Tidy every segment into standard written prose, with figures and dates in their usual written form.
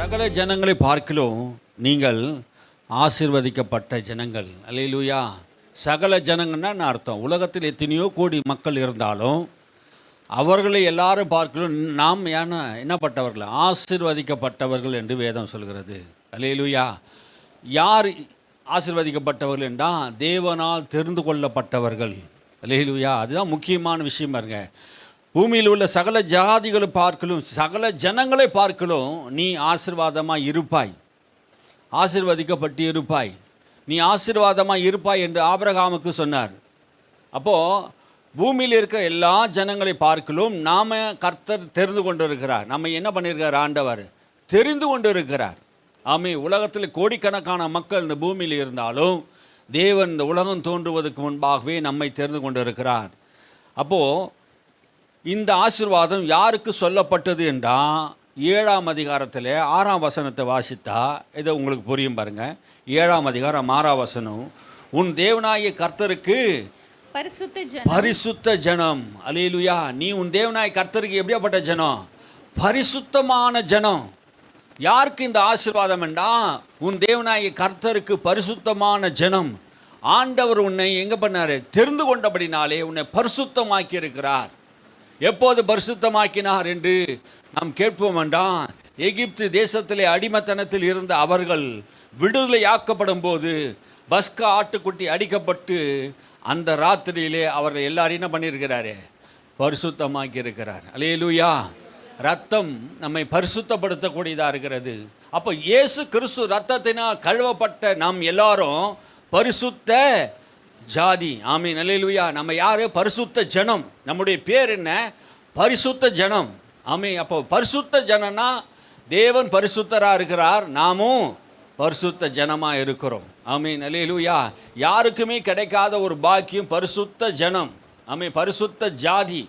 சகல ஜனங்களை பார்க்கிலும் நீங்கள் ஆசீர்வதிக்கப்பட்ட ஜனங்கள். அல்லேலூயா. சகல ஜனங்கன்னா என்ன அர்த்தம்? உலகத்தில் எத்தனையோ கோடி மக்கள் இருந்தாலும் அவர்களை எல்லாரும் பார்க்கலும் நாம் என்னப்பட்டவர்கள்? ஆசீர்வதிக்கப்பட்டவர்கள் என்று வேதம் சொல்கிறது. அல்லேலூயா. யார் ஆசீர்வதிக்கப்பட்டவர்கள் என்றால் தேவனால் தெரிந்து கொள்ளப்பட்டவர்கள். அல்லேலூயா. அதுதான் முக்கியமான விஷயம். பாருங்க, பூமியில் உள்ள சகல ஜாதிகளை பார்க்கலும் சகல ஜனங்களை பார்க்கலும் நீ ஆசீர்வாதமாக இருப்பாய், ஆசீர்வதிக்கப்பட்டு இருப்பாய், நீ ஆசீர்வாதமாக இருப்பாய் என்று ஆபிரகாமுக்கு சொன்னார். அப்போது பூமியில் இருக்கிற எல்லா ஜனங்களை பார்க்கலும் நாம் கர்த்தர் தெரிந்து கொண்டு இருக்கிறார். நம்ம என்ன பண்ணியிருக்கார்? ஆண்டவர் தெரிந்து கொண்டு இருக்கிறார். ஆமே. உலகத்தில் கோடிக்கணக்கான மக்கள் இந்த பூமியில் இருந்தாலும் தேவன் இந்த உலகம் தோன்றுவதற்கு முன்பாகவே நம்மை தெரிந்து கொண்டு இருக்கிறார். அப்போது இந்த ஆசீர்வாதம் யாருக்கு சொல்லப்பட்டது என்றால் 7ஆம் அதிகாரத்தில் 6ஆம் வசனத்தை வாசித்தா இதை உங்களுக்கு புரியும். பாருங்க, 7ஆம் அதிகாரம் 6ஆம் வசனம், உன் தேவனாகிய கர்த்தருக்கு பரிசுத்த ஜனம். அல்லேலூயா. நீ உன் தேவனாகிய கர்த்தருக்கு எப்படியாப்பட்ட ஜனம்? பரிசுத்தமான ஜனம். யாருக்கு இந்த ஆசீர்வாதம் என்றால் உன் தேவனாகிய கர்த்தருக்கு பரிசுத்தமான ஜனம். ஆண்டவர் உன்னை எங்கே பண்ணார்? தெரிந்து கொண்டபடினாலே உன்னை பரிசுத்தமாக்கி இருக்கிறார். எப்போது பரிசுத்தமாக்கினார் என்று நாம் கேட்போம் என்றால், எகிப்து தேசத்திலே அடிமைத்தனத்தில் இருந்த அவர்கள் விடுதலையாக்கப்படும் போது பஸ்கா ஆட்டுக்குட்டி அடிக்கப்பட்டு அந்த ராத்திரியிலே அவர்கள் எல்லாரும் என்ன பண்ணியிருக்கிறாரு? பரிசுத்தமாக்கி இருக்கிறார். அல்லேலூயா. ரத்தம் நம்மை பரிசுத்தப்படுத்தக்கூடியதாக இருக்கிறது. அப்போ இயேசு கிறிஸ்து ரத்தத்தினால் கழுவப்பட்ட நாம் எல்லாரும் பரிசுத்த ஜாதி. ஆமீன். அல்லேலூயா. நம்ம யாரு? பரிசுத்த ஜனம். நம்முடைய பேர் என்ன? பரிசுத்த ஜனம். ஆமீன். அப்போ பரிசுத்த ஜனம்னா தேவன் பரிசுத்தராக இருக்கிறார், நாமும் பரிசுத்த ஜனமாக இருக்கிறோம். ஆமீன். அல்லேலூயா. யாருக்குமே கிடைக்காத ஒரு பாக்கியம் பரிசுத்த ஜனம். ஆமீன். பரிசுத்த ஜாதி.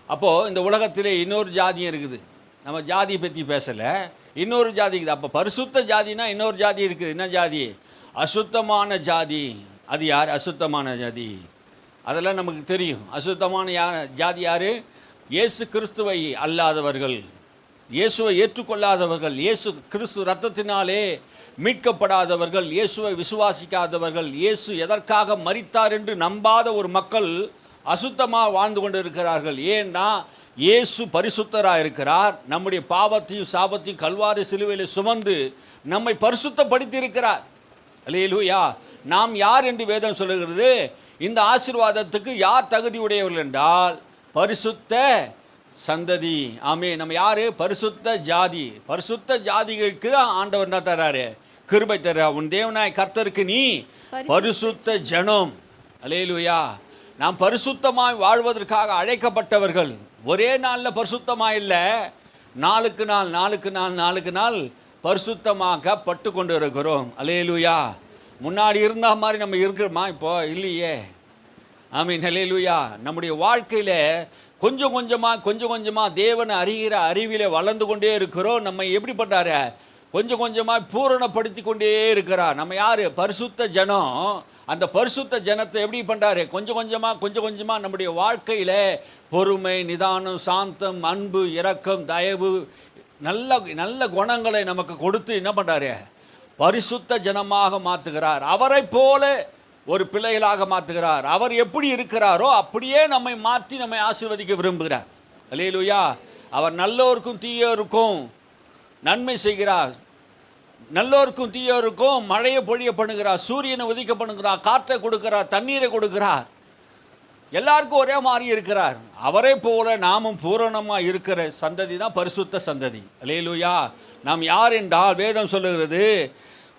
அப்போது இந்த உலகத்திலே இன்னொரு ஜாதியும் இருக்குது. நம்ம ஜாதியை பற்றி பேசலை, இன்னொரு ஜாதி இருக்குது. அப்போ பரிசுத்த ஜாதினா இன்னொரு ஜாதி இருக்குது. என்ன ஜாதி? அசுத்தமான ஜாதி. அது யார்? அசுத்தமான ஜாதி. அதெல்லாம் நமக்கு தெரியும். அசுத்தமான ஜாதி யார்? இயேசு கிறிஸ்துவை அல்லாதவர்கள், இயேசுவை ஏற்றுக்கொள்ளாதவர்கள், இயேசு கிறிஸ்து ரத்தத்தினாலே மீட்கப்படாதவர்கள், இயேசுவை விசுவாசிக்காதவர்கள், இயேசு எதற்காக மரித்தார் என்று நம்பாத ஒரு மக்கள் அசுத்தமாக வாழ்ந்து கொண்டு இருக்கிறார்கள். ஏன்னா இயேசு பரிசுத்தராக இருக்கிறார். நம்முடைய பாவத்தையும் சாபத்தையும் கல்வாரி சிலுவையில் சுமந்து நம்மை பரிசுத்தப்படுத்தி இருக்கிறார். அல்லேலூயா. நாம் யார் என்று வேதம் சொல்லுகிறது? இந்த ஆசீர்வாதத்துக்கு யார் தகுதி உடையவர்கள் என்றால் பரிசுத்த சந்ததி. ஆமே. நம்ம யாரு? பரிசுத்த ஜாதி. பரிசுத்த ஜாதிகளுக்கு ஆண்டவர் என்ன தர்றாரு? கிருபை தர்றார். உன் தேவனாய் கர்த்தருக்கு நீ பரிசுத்த ஜனம். அல்லேலூயா. நாம் பரிசுத்தமாய் வாழ்வதற்காக அழைக்கப்பட்டவர்கள். ஒரே நாளில் பரிசுத்தமாக இல்லை, நாளுக்கு நாள் நாளுக்கு நாள் நாளுக்கு நாள் பரிசுத்தமாக பட்டு கொண்டு இருக்கிறோம். அல்லேலூயா. முன்னாடி இருந்த மாதிரி நம்ம இருக்கிறோமா? இப்போ இல்லையே. ஆமீன். அல்லேலூயா. நம்முடைய வாழ்க்கையில் கொஞ்சம் கொஞ்சமாக தேவனை அறிகிற அறிவிலே வளர்ந்து கொண்டே இருக்கிறோம். நம்ம எப்படி பண்ணுறாரு? கொஞ்சம் கொஞ்சமாக பூரணப்படுத்தி கொண்டே இருக்கிறார். நம்ம யார்? பரிசுத்த ஜனம். அந்த பரிசுத்த ஜனத்தை எப்படி பண்ணுறாரு? கொஞ்சம் கொஞ்சமாக நம்முடைய வாழ்க்கையில் பொறுமை, நிதானம், சாந்தம், அன்பு, இரக்கம், தயவு, நல்ல நல்ல குணங்களை நமக்கு கொடுத்து என்ன பண்ணுறாரு? பரிசுத்த ஜனமாக மாற்றுகிறார். அவரை போல ஒரு பிள்ளைகளாக மாற்றுகிறார். அவர் எப்படி இருக்கிறாரோ அப்படியே நம்மை மாற்றி நம்மை ஆசீர்வதிக்க விரும்புகிறார். அல்லேலூயா. அவர் நல்லோருக்கும் தீயோருக்கும் நன்மை செய்கிறார். நல்லோருக்கும் தீயோருக்கும் மழையை பொழிய பண்ணுகிறார், சூரியனை உதிக்க பண்ணுகிறார், காற்றை கொடுக்கிறார், தண்ணீரை கொடுக்கிறார். எல்லாருக்கும் ஒரே மாதிரி இருக்கிறார். அவரை போல நாமும் பூரணமாக இருக்கிற சந்ததி தான் பரிசுத்த சந்ததி. அல்லேலூயா. நாம் யார் என்றால் வேதம் சொல்லுகிறது,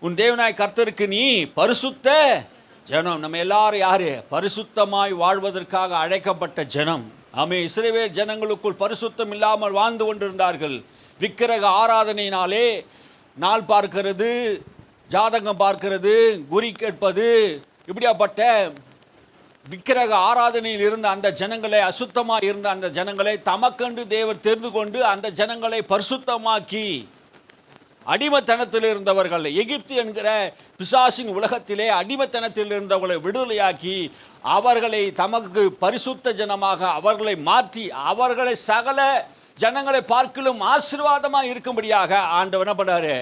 உன் தேவனாய் கர்த்தருக்கு நீ பரிசுத்த ஜனம். நம்ம எல்லாரும் யாரு? பரிசுத்தமாய் வாழ்வதற்காக அழைக்கப்பட்ட ஜனம். ஆமே. இஸ்ரவேல் ஜனங்களுக்குள் பரிசுத்தம் இல்லாமல் வாழ்ந்து கொண்டிருந்தார்கள். விக்கிரக ஆராதனையினாலே நாள் பார்க்கிறது, ஜாதகம் பார்க்கிறது, குறி கேட்பது, இப்படியாப்பட்ட விக்கிரக ஆராதனையில் இருந்த அந்த ஜனங்களை, அசுத்தமாக இருந்த அந்த ஜனங்களை தமக்கென்று தேவர் தெரிந்து கொண்டு அந்த ஜனங்களை பரிசுத்தமாக்கி அடிமைத்தனத்தில் இருந்தவர்கள், எகிப்து என்கிற பிசாசின் உலகத்திலே அடிமைத்தனத்தில் இருந்தவர்களை விடுதலையாக்கி அவர்களை தமக்கு பரிசுத்த ஜனமாக அவர்களை மாற்றி அவர்களை சகல ஜனங்களை பார்க்கலும் ஆசீர்வாதமாக இருக்கும்படியாக ஆண்டவர் என்ன பண்ணாரு?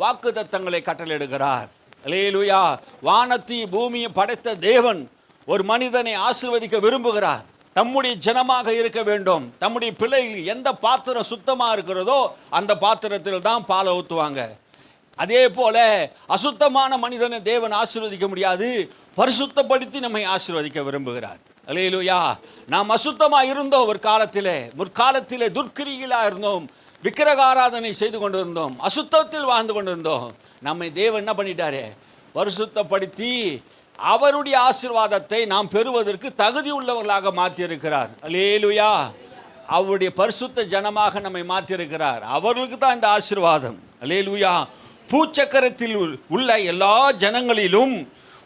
வாக்குத்தத்தங்களை கட்டளையிடுகிறார். அல்லேலூயா. வானத்தை பூமியை படைத்த தேவன் ஒரு மனிதனை ஆசீர்வதிக்க விரும்புகிறார். தம்முடைய ஜனமாக இருக்க வேண்டும். தம்முடைய பிள்ளைகள் எந்த பாத்திரம் சுத்தமாக இருக்கிறதோ அந்த பாத்திரத்தில் தான் பாலை ஊற்றுவாங்க. அதே போல அசுத்தமான மனிதனை தேவன் ஆசீர்வதிக்க முடியாது, பரிசுத்தப்படுத்தி நம்மை ஆசீர்வதிக்க விரும்புகிறார். அல்லேலூயா. நாம் அசுத்தமாக இருந்தோம், ஒரு காலத்திலே முற்காலத்திலே துர்க்கிரிகளாக இருந்தோம், விக்கிரகாராதனை செய்து கொண்டிருந்தோம், அசுத்தத்தில் வாழ்ந்து கொண்டிருந்தோம். நம்மை தேவன் என்ன பண்ணிட்டாரு? பரிசுத்தப்படுத்தி அவருடைய ஆசீர்வாதத்தை நாம் பெறுவதற்கு தகுதி உள்ளவர்களாக மாற்றியிருக்கிறார். அல்லேலூயா. அவருடைய பரிசுத்த ஜனமாக நம்மை மாற்றியிருக்கிறார். அவர்களுக்கு தான் இந்த ஆசீர்வாதம். அல்லேலூயா. பூச்சக்கரத்தில் உள்ள எல்லா ஜனங்களிலும்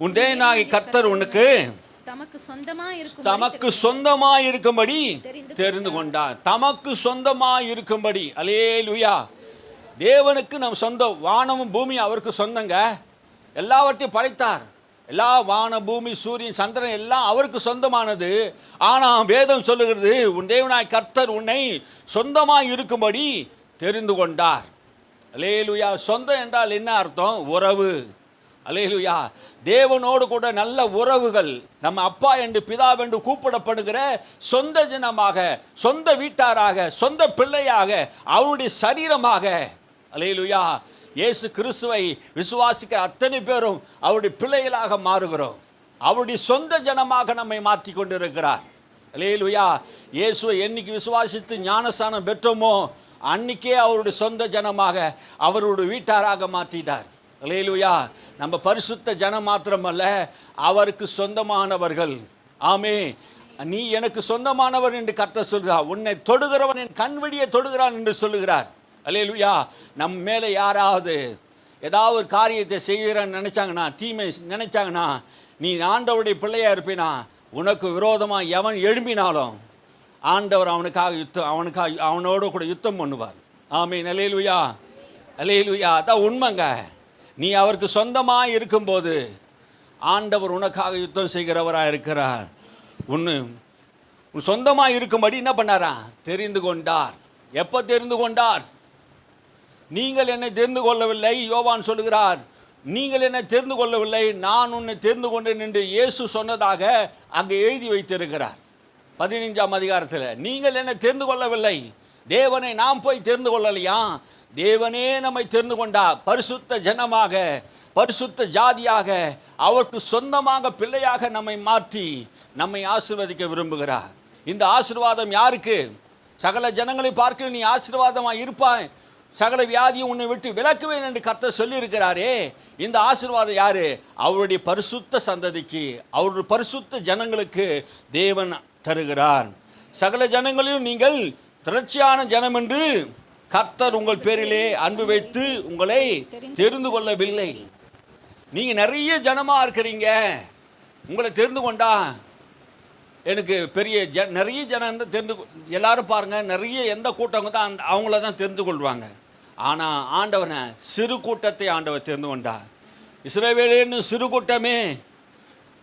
உன் தேவனாகிய கர்த்தர் உனக்கு தமக்கு சொந்தமாய் இருக்கும்படி தெரிந்து கொண்டார். தமக்கு சொந்தமாய் இருக்கும்படி. அல்லேலூயா. தேவனுக்கு நம் சொந்தம். வானமும் பூமி அவருக்கு சொந்தங்க. எல்லாவற்றையும் படைத்தார். எல்லா வான பூமி சூரியன் சந்திரன் எல்லாம் அவருக்கு சொந்தமானது. ஆனால் வேதம் சொல்லுகிறது, உன் தேவனாய் கர்த்தர் உன்னை சொந்தமாய் இருக்கும்படி தெரிந்து கொண்டார். அல்லேலூயா. சொந்தம் என்றால் என்ன அர்த்தம்? உறவு. அல்லேலூயா. தேவனோடு கூட நல்ல உறவுகள், நம்ம அப்பா என்று பிதா என்று கூப்பிடப்படுகிற சொந்த ஜனமாக, சொந்த வீட்டாராக, சொந்த பிள்ளையாக, அவருடைய சரீரமாக. அல்லேலூயா. இயேசு கிறிஸ்துவை விசுவாசிக்கிற அத்தனை பேரும் அவருடைய பிள்ளைகளாக மாறுகிறோம். அவருடைய சொந்த ஜனமாக நம்மை மாற்றி கொண்டிருக்கிறார். அல்லேலூயா. இயேசுவை என்னைக்கு விசுவாசித்து ஞானஸ்நானம் பெற்றோமோ அன்னைக்கே அவருடைய சொந்த ஜனமாக, அவருடைய வீட்டாராக மாற்றிட்டார். அல்லேலூயா. நம்ம பரிசுத்த ஜனம் மாத்திரமல்ல, அவருக்கு சொந்தமானவர்கள். ஆமே. நீ எனக்கு சொந்தமானவர் என்று கர்த்தர் சொல்கிறார். உன்னை தொடுகிறவன் என் கண்வழியை தொடுகிறான் என்று சொல்லுகிறார். அல்லேலூயா. நம்ம மேலே யாராவது ஏதாவது ஒரு காரியத்தை செய்கிறான்னு நினைச்சாங்கன்னா, தீமை நினைச்சாங்கன்னா, நீ ஆண்டவருடைய பிள்ளையா இருப்பினா, உனக்கு விரோதமாக எவன் எழும்பினாலும் ஆண்டவர் அவனோடு கூட யுத்தம் பண்ணுவார். ஆமென். அல்லேலூயா. அல்லேலூயா. அதான் உண்மைங்க. நீ அவருக்கு சொந்தமாக இருக்கும்போது ஆண்டவர் உனக்காக யுத்தம் செய்கிறவராக இருக்கிறார். உன் சொந்தமாக இருக்கும்படி என்ன பண்ணாரா? தெரிந்து கொண்டார். எப்போ தெரிந்து கொண்டார்? நீங்கள் என்னை தெரிந்து கொள்ளவில்லை. யோவான் சொல்லுகிறார், நீங்கள் என்னை தெரிந்து கொள்ளவில்லை, நான் உன்னை தெரிந்து கொண்டேன் என்று இயேசு சொன்னதாக அங்கே எழுதி வைத்திருக்கிறார் 15ஆம் அதிகாரத்தில். நீங்கள் என்னை தெரிந்து கொள்ளவில்லை. தேவனை நாம் போய் தெரிந்து கொள்ளலையா? தேவனே நம்மை தெரிந்து கொண்டார். பரிசுத்த ஜனமாக, பரிசுத்த ஜாதியாக, அவருக்கு சொந்தமாக பிள்ளையாக நம்மை மாற்றி நம்மை ஆசீர்வதிக்க விரும்புகிறார். இந்த ஆசீர்வாதம் யாருக்கு? சகல ஜனங்களை பார்க்க நீ ஆசீர்வாதமாக இருப்பாய், சகல வியாதியும் உன்னை விட்டு விலக்குவேன் என்று கர்த்தர் சொல்லியிருக்கிறாரே. இந்த ஆசீர்வாதம் யாரு? அவருடைய பரிசுத்த சந்ததிக்கு, அவருடைய பரிசுத்த ஜனங்களுக்கு தேவன் தருகிறார். சகல ஜனங்களிலும் நீங்கள் திரட்சியான ஜனம் என்று கர்த்தர் உங்கள் பேரிலே அன்பு வைத்து உங்களை தெரிந்து கொள்ளவில்லை. நீங்க நிறைய ஜனமா இருக்கிறீங்க, உங்களை தெரிந்து கொண்டா எனக்கு பெரிய நிறைய ஜனம் தெரிந்து, எல்லாரும் பாருங்க, நிறைய எந்த கூட்டங்க தான் அவங்கள தான் தெரிந்து கொள்வாங்க. ஆனால் ஆண்டவனை சிறு கூட்டத்தை ஆண்டவர் தெரிந்து கொண்டார். இஸ்ரவேலேன்னு சிறு கூட்டமே,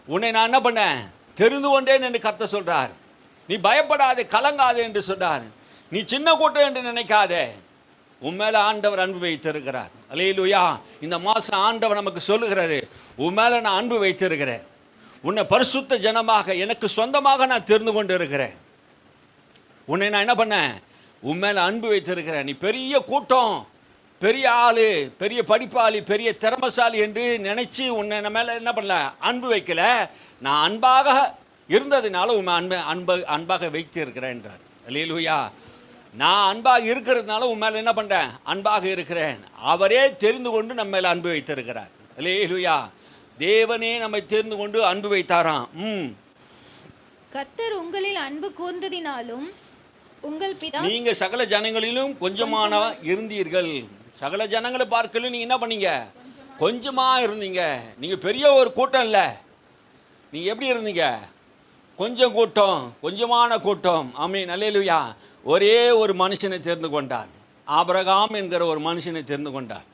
உன்னை நான் என்ன பண்ணேன்? தெரிந்து கொண்டேன் என்று கர்த்தர் சொல்றார். நீ பயப்படாதே, கலங்காதே என்று சொன்னார். நீ சின்ன கூட்டம் என்று நினைக்காதே, உன் மேலே ஆண்டவர் அன்பு வைத்திருக்கிறார். அல்லேலூயா. இந்த மாதம் ஆண்டவர் நமக்கு சொல்லுகிறது, உன் மேலே நான் அன்பு வைத்திருக்கிறேன், உன்னை பரிசுத்த ஜனமாக எனக்கு சொந்தமாக நான் தெரிந்து கொண்டு இருக்கிறேன், உன்னை நான் என்ன பண்ணேன்? உன் மேலே அன்பு வைத்திருக்கிறேன். நீ பெரிய கூட்டம், பெரிய ஆள், பெரிய படிப்பாளி, பெரிய திறமசாலி என்று நினைச்சு உன்னை மேலே என்ன பண்ணல? அன்பு வைக்கல. நான் அன்பாக இருந்ததுனால உன் அன்பாக வைத்து இருக்கிறேன் என்றார். அல்லேலூயா. நான் அன்பாக இருக்கிறதுனால உன் மேலே என்ன பண்ணுறேன்? அன்பாக இருக்கிறேன். அவரே தெரிந்து கொண்டு நம்ம மேலே அன்பு வைத்திருக்கிறார். அல்லேலூயா. தேவனே நம்மை தெரிந்து கொண்டு அன்பு வைத்தாராம். கர்த்தர் உங்களில் அன்பு கூர்ந்ததினாலும் உங்கள் பிதா, நீங்க சகல ஜனங்களிலும் கொஞ்சமான இருந்தீர்கள். சகல ஜனங்களை பார்க்கல நீங்க என்ன பண்ணீங்க? கொஞ்சமா இருந்தீங்க. நீங்க பெரிய ஒரு கூட்டம் இல்லை, நீங்க எப்படி இருந்தீங்க? கொஞ்சம் கூட்டம், கொஞ்சமான கூட்டம். ஆமென். அல்லேலூயா. ஒரே ஒரு மனுஷனை தெரிந்து கொண்டார், ஆபிரகாம் என்கிற ஒரு மனுஷனை தெரிந்து கொண்டார்.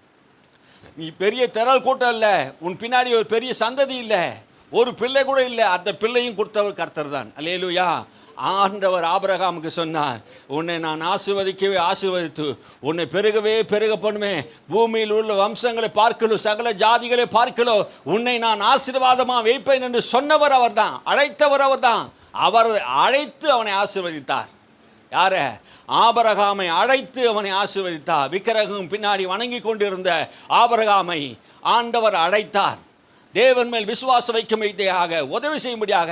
நீ பெரிய திரள் கூட்டம் இல்லை, உன் பின்னாடி ஒரு பெரிய சந்ததி இல்லை, ஒரு பிள்ளை கூட இல்லை, அந்த பிள்ளையும் கொடுத்தவர் கர்த்தர் தான். அல்லேலூயா. ஆண்டவர் ஆபிரகாமுக்கு சொன்னார், உன்னை நான் ஆசீர்வதிக்கவே ஆசீர்வதித்து உன்னை பெருகவே பெருக பண்ணுவேன், பூமியில் உள்ள வம்சங்களை பார்க்கலோ சகல ஜாதிகளை பார்க்கலோ உன்னை நான் ஆசீர்வாதமாக வைப்பேன் என்று சொன்னவர் அவர்தான், அழைத்தவர் அவர்தான். அவர் அழைத்து அவனை ஆசீர்வதித்தார். யார? ஆபிரகாமை அழைத்து அவனை ஆசீர்வதித்தார். விக்கிரகம் பின்னாடி வணங்கி கொண்டிருந்த ஆபிரகாமை ஆண்டவர் அழைத்தார். தேவன் மேல் விசுவாசம் வைக்கும்படியாக, உதவி செய்யும்படியாக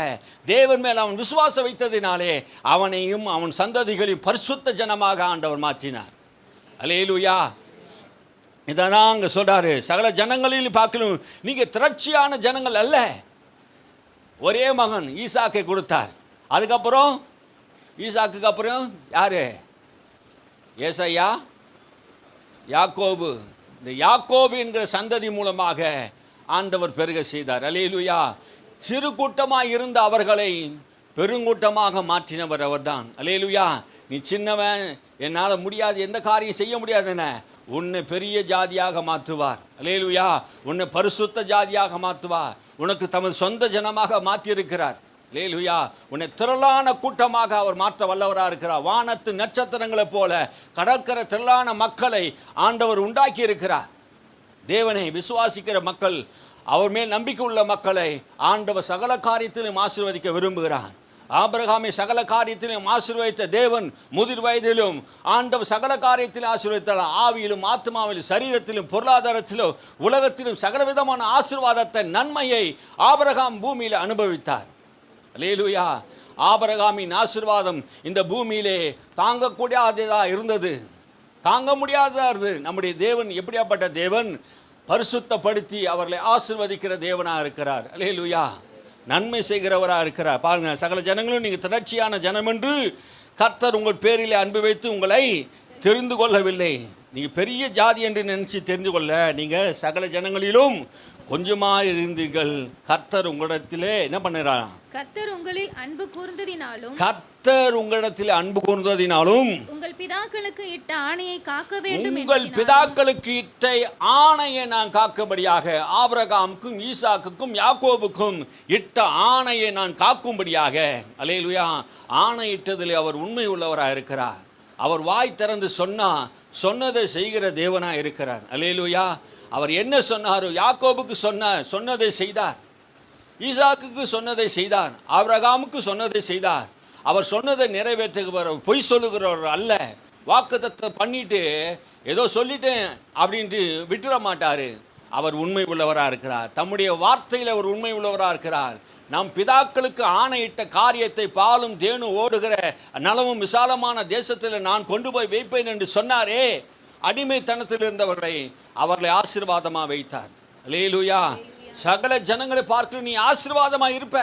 தேவன் மேல் அவன் விசுவாசம் வைத்ததினாலே அவனையும் அவன் சந்ததிகளையும் பரிசுத்த ஜனமாக ஆண்டவர் மாற்றினார். அல்லேலூயா. இதான் அங்கே சொல்றாரு, சகல ஜனங்களில் பார்க்கணும், நீங்க திரட்சியான ஜனங்கள் அல்ல. ஒரே மகன் ஈசாக்கை கொடுத்தார். அதுக்கப்புறம் ஈசாக்குக்கு அப்புறம் யாரு? ஏசாயா, யாக்கோபு. இந்த யாக்கோபு என்கிற சந்ததி மூலமாக ஆண்டவர் பெருக செய்தார். அல்லேலூயா. சிறு கூட்டமாக இருந்த அவர்களை பெருங்கூட்டமாக மாற்றினவர் அவர்தான். அல்லேலூயா. நீ சின்னவன், என்னால் முடியாது, எந்த காரியம் செய்ய முடியாதுன, உன்னை பெரிய ஜாதியாக மாற்றுவார். அல்லேலூயா. உன்னை பரிசுத்த ஜாதியாக மாற்றுவார். உனக்கு தமது சொந்த ஜனமாக மாற்றியிருக்கிறார். அல்லேலூயா. உன்னை திரளான கூட்டமாக அவர் மாற்ற வல்லவராக இருக்கிறார். வானத்து நட்சத்திரங்களைப் போல கடற்கரை திரளான மக்களை ஆண்டவர் உண்டாக்கி இருக்கிறார். தேவனை விசுவாசிக்கிற மக்கள், அவர் மேல் நம்பிக்கை உள்ள மக்களை ஆண்டவர் சகல காரியத்திலும் ஆசீர்வதிக்க விரும்புகிறார். ஆபிரகாமை சகல காரியத்திலும் ஆசீர்வதித்த தேவன் முதிர் வயதிலும் ஆண்டவர் சகல காரியத்திலும் ஆசீர்வதித்தார். ஆவியிலும் ஆத்மாவிலும் சரீரத்திலும் பொருளாதாரத்திலும் உலகத்திலும் சகல விதமான ஆசீர்வாதத்தை, நன்மையை ஆபிரகாம் பூமியில் அனுபவித்தார். அல்லேலூயா. ஆபிரகாமின் ஆசீர்வாதம் இந்த பூமியிலே தாங்கக்கூடியதா இருந்தது, தாங்க முடியாததா இருந்தது. நம்முடைய தேவன் எப்படியாப்பட்ட தேவன்? பரிசுத்தப்படுத்தி அவர்களை ஆசீர்வதிக்கிற தேவனாக இருக்கிறார். அல்லேலூயா. நன்மை செய்கிறவராக இருக்கிறார். பாருங்க, சகல ஜனங்களும் நீங்கள் திரட்சியான ஜனம் என்று கர்த்தர் உங்கள் பேரிலே அன்பு வைத்து உங்களை தெரிந்து கொள்ளவில்லை. நீங்கள் பெரிய ஜாதி என்று நினைச்சு தெரிந்து கொள்ள, நீங்கள் சகல ஜனங்களிலும் கொஞ்சமாக இருந்தீர்கள். கர்த்தர் உங்களிடத்திலே என்ன பண்ணுறார்? கர்த்தர் உங்களில் அன்பு கூர்ந்ததினாலும், கர்த்தர் உங்களிடத்தில் அன்பு கூர்ந்ததினாலும் உங்கள் பிதாக்களுக்கு இட்ட ஆணையை காக்க வேண்டும். உங்கள் பிதாக்களுக்கு இட்ட ஆணையை நான் காக்கும்படியாக, ஆபிரகாமுக்கும் ஈசாக்குக்கும் யாக்கோபுக்கும் இட்ட ஆணையை நான் காக்கும்படியாக. அல்லேலூயா. ஆணையிட்டதில் அவர் உண்மை உள்ளவராக இருக்கிறார். அவர் வாய் திறந்து சொன்னதை செய்கிற தேவனாக இருக்கிறார். அல்லேலூயா. அவர் என்ன சொன்னாரோ, யாக்கோபுக்கு சொன்னதை செய்தார், ஈசாக்குக்கு சொன்னதை செய்தார், ஆபிரகாமுக்கு சொன்னதை செய்தார். அவர் சொன்னதை நிறைவேற்றுகிறவர், பொய் சொல்லுகிறவர் அல்ல. வாக்குத்தத்தம் பண்ணிட்டு ஏதோ சொல்லிட்டேன் அப்படின்ட்டு விட்டுற மாட்டார். அவர் உண்மை உள்ளவராக இருக்கிறார். தம்முடைய வார்த்தையில் அவர் உண்மை உள்ளவராக இருக்கிறார். நம் பிதாக்களுக்கு ஆணையிட்ட காரியத்தை பாலும் தேனும் ஓடுகிற நலமும் விசாலமான தேசத்தில் நான் கொண்டு போய் வைப்பேன் என்று சொன்னாரே, அடிமைத்தனத்தில் இருந்தவர்களை அவர்களை ஆசீர்வாதமாக வைத்தார். அல்லேலூயா. சகல ஜனங்களை பார்த்து நீ ஆசீர்வாதமாக இருப்ப.